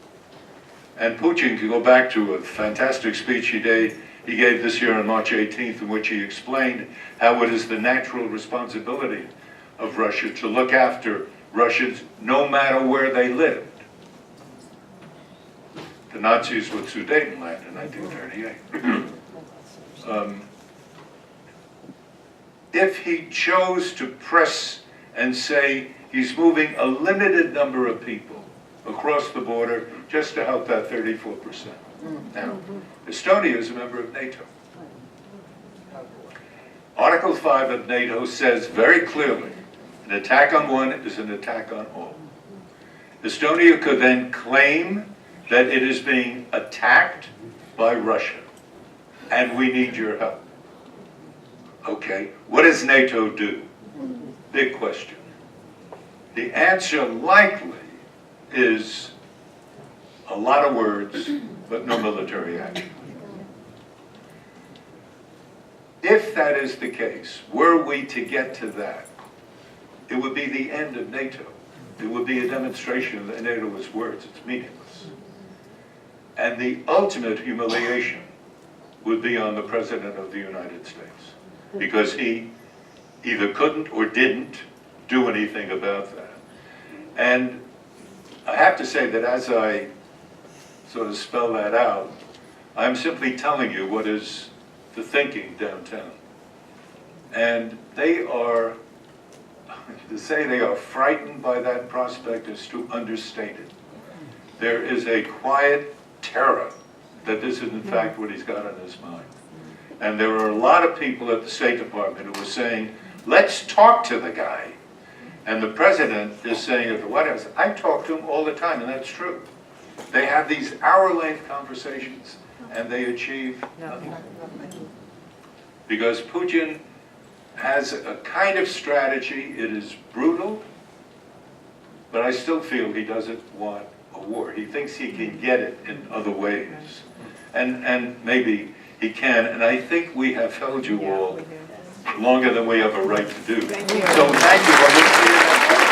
And Putin can go back to a fantastic speech he gave this year on March 18th, in which he explained how it is the natural responsibility of Russia to look after Russians no matter where they lived. The Nazis with Sudetenland in 1938. If he chose to press and say he's moving a limited number of people across the border just to help that 34%. Now, Estonia is a member of NATO. Article 5 of NATO says very clearly, an attack on one is an attack on all. Estonia could then claim that it is being attacked by Russia, and we need your help. Okay, what does NATO do? Big question. The answer likely is a lot of words, but no military action. If that is the case, were we to get to that, it would be the end of NATO. It would be a demonstration that NATO is words, it's meaningless. And the ultimate humiliation would be on the President of the United States, because he either couldn't or didn't do anything about that. And I have to say that as I sort of spell that out, I'm simply telling you what is the thinking downtown. And they are, to say they are frightened by that prospect is to understate it. There is a quiet terror that this is in fact what he's got on his mind. And there are a lot of people at the State Department who are saying, let's talk to the guy. And the President is saying at the White House, I talk to him all the time, and that's true. They have these hour-length conversations, and they achieve nothing. Because Putin has a kind of strategy. It is brutal, but I still feel he doesn't want a war. He thinks he can get it in other ways. And maybe he can. And I think we have held you all longer than we have a right to do. So thank you.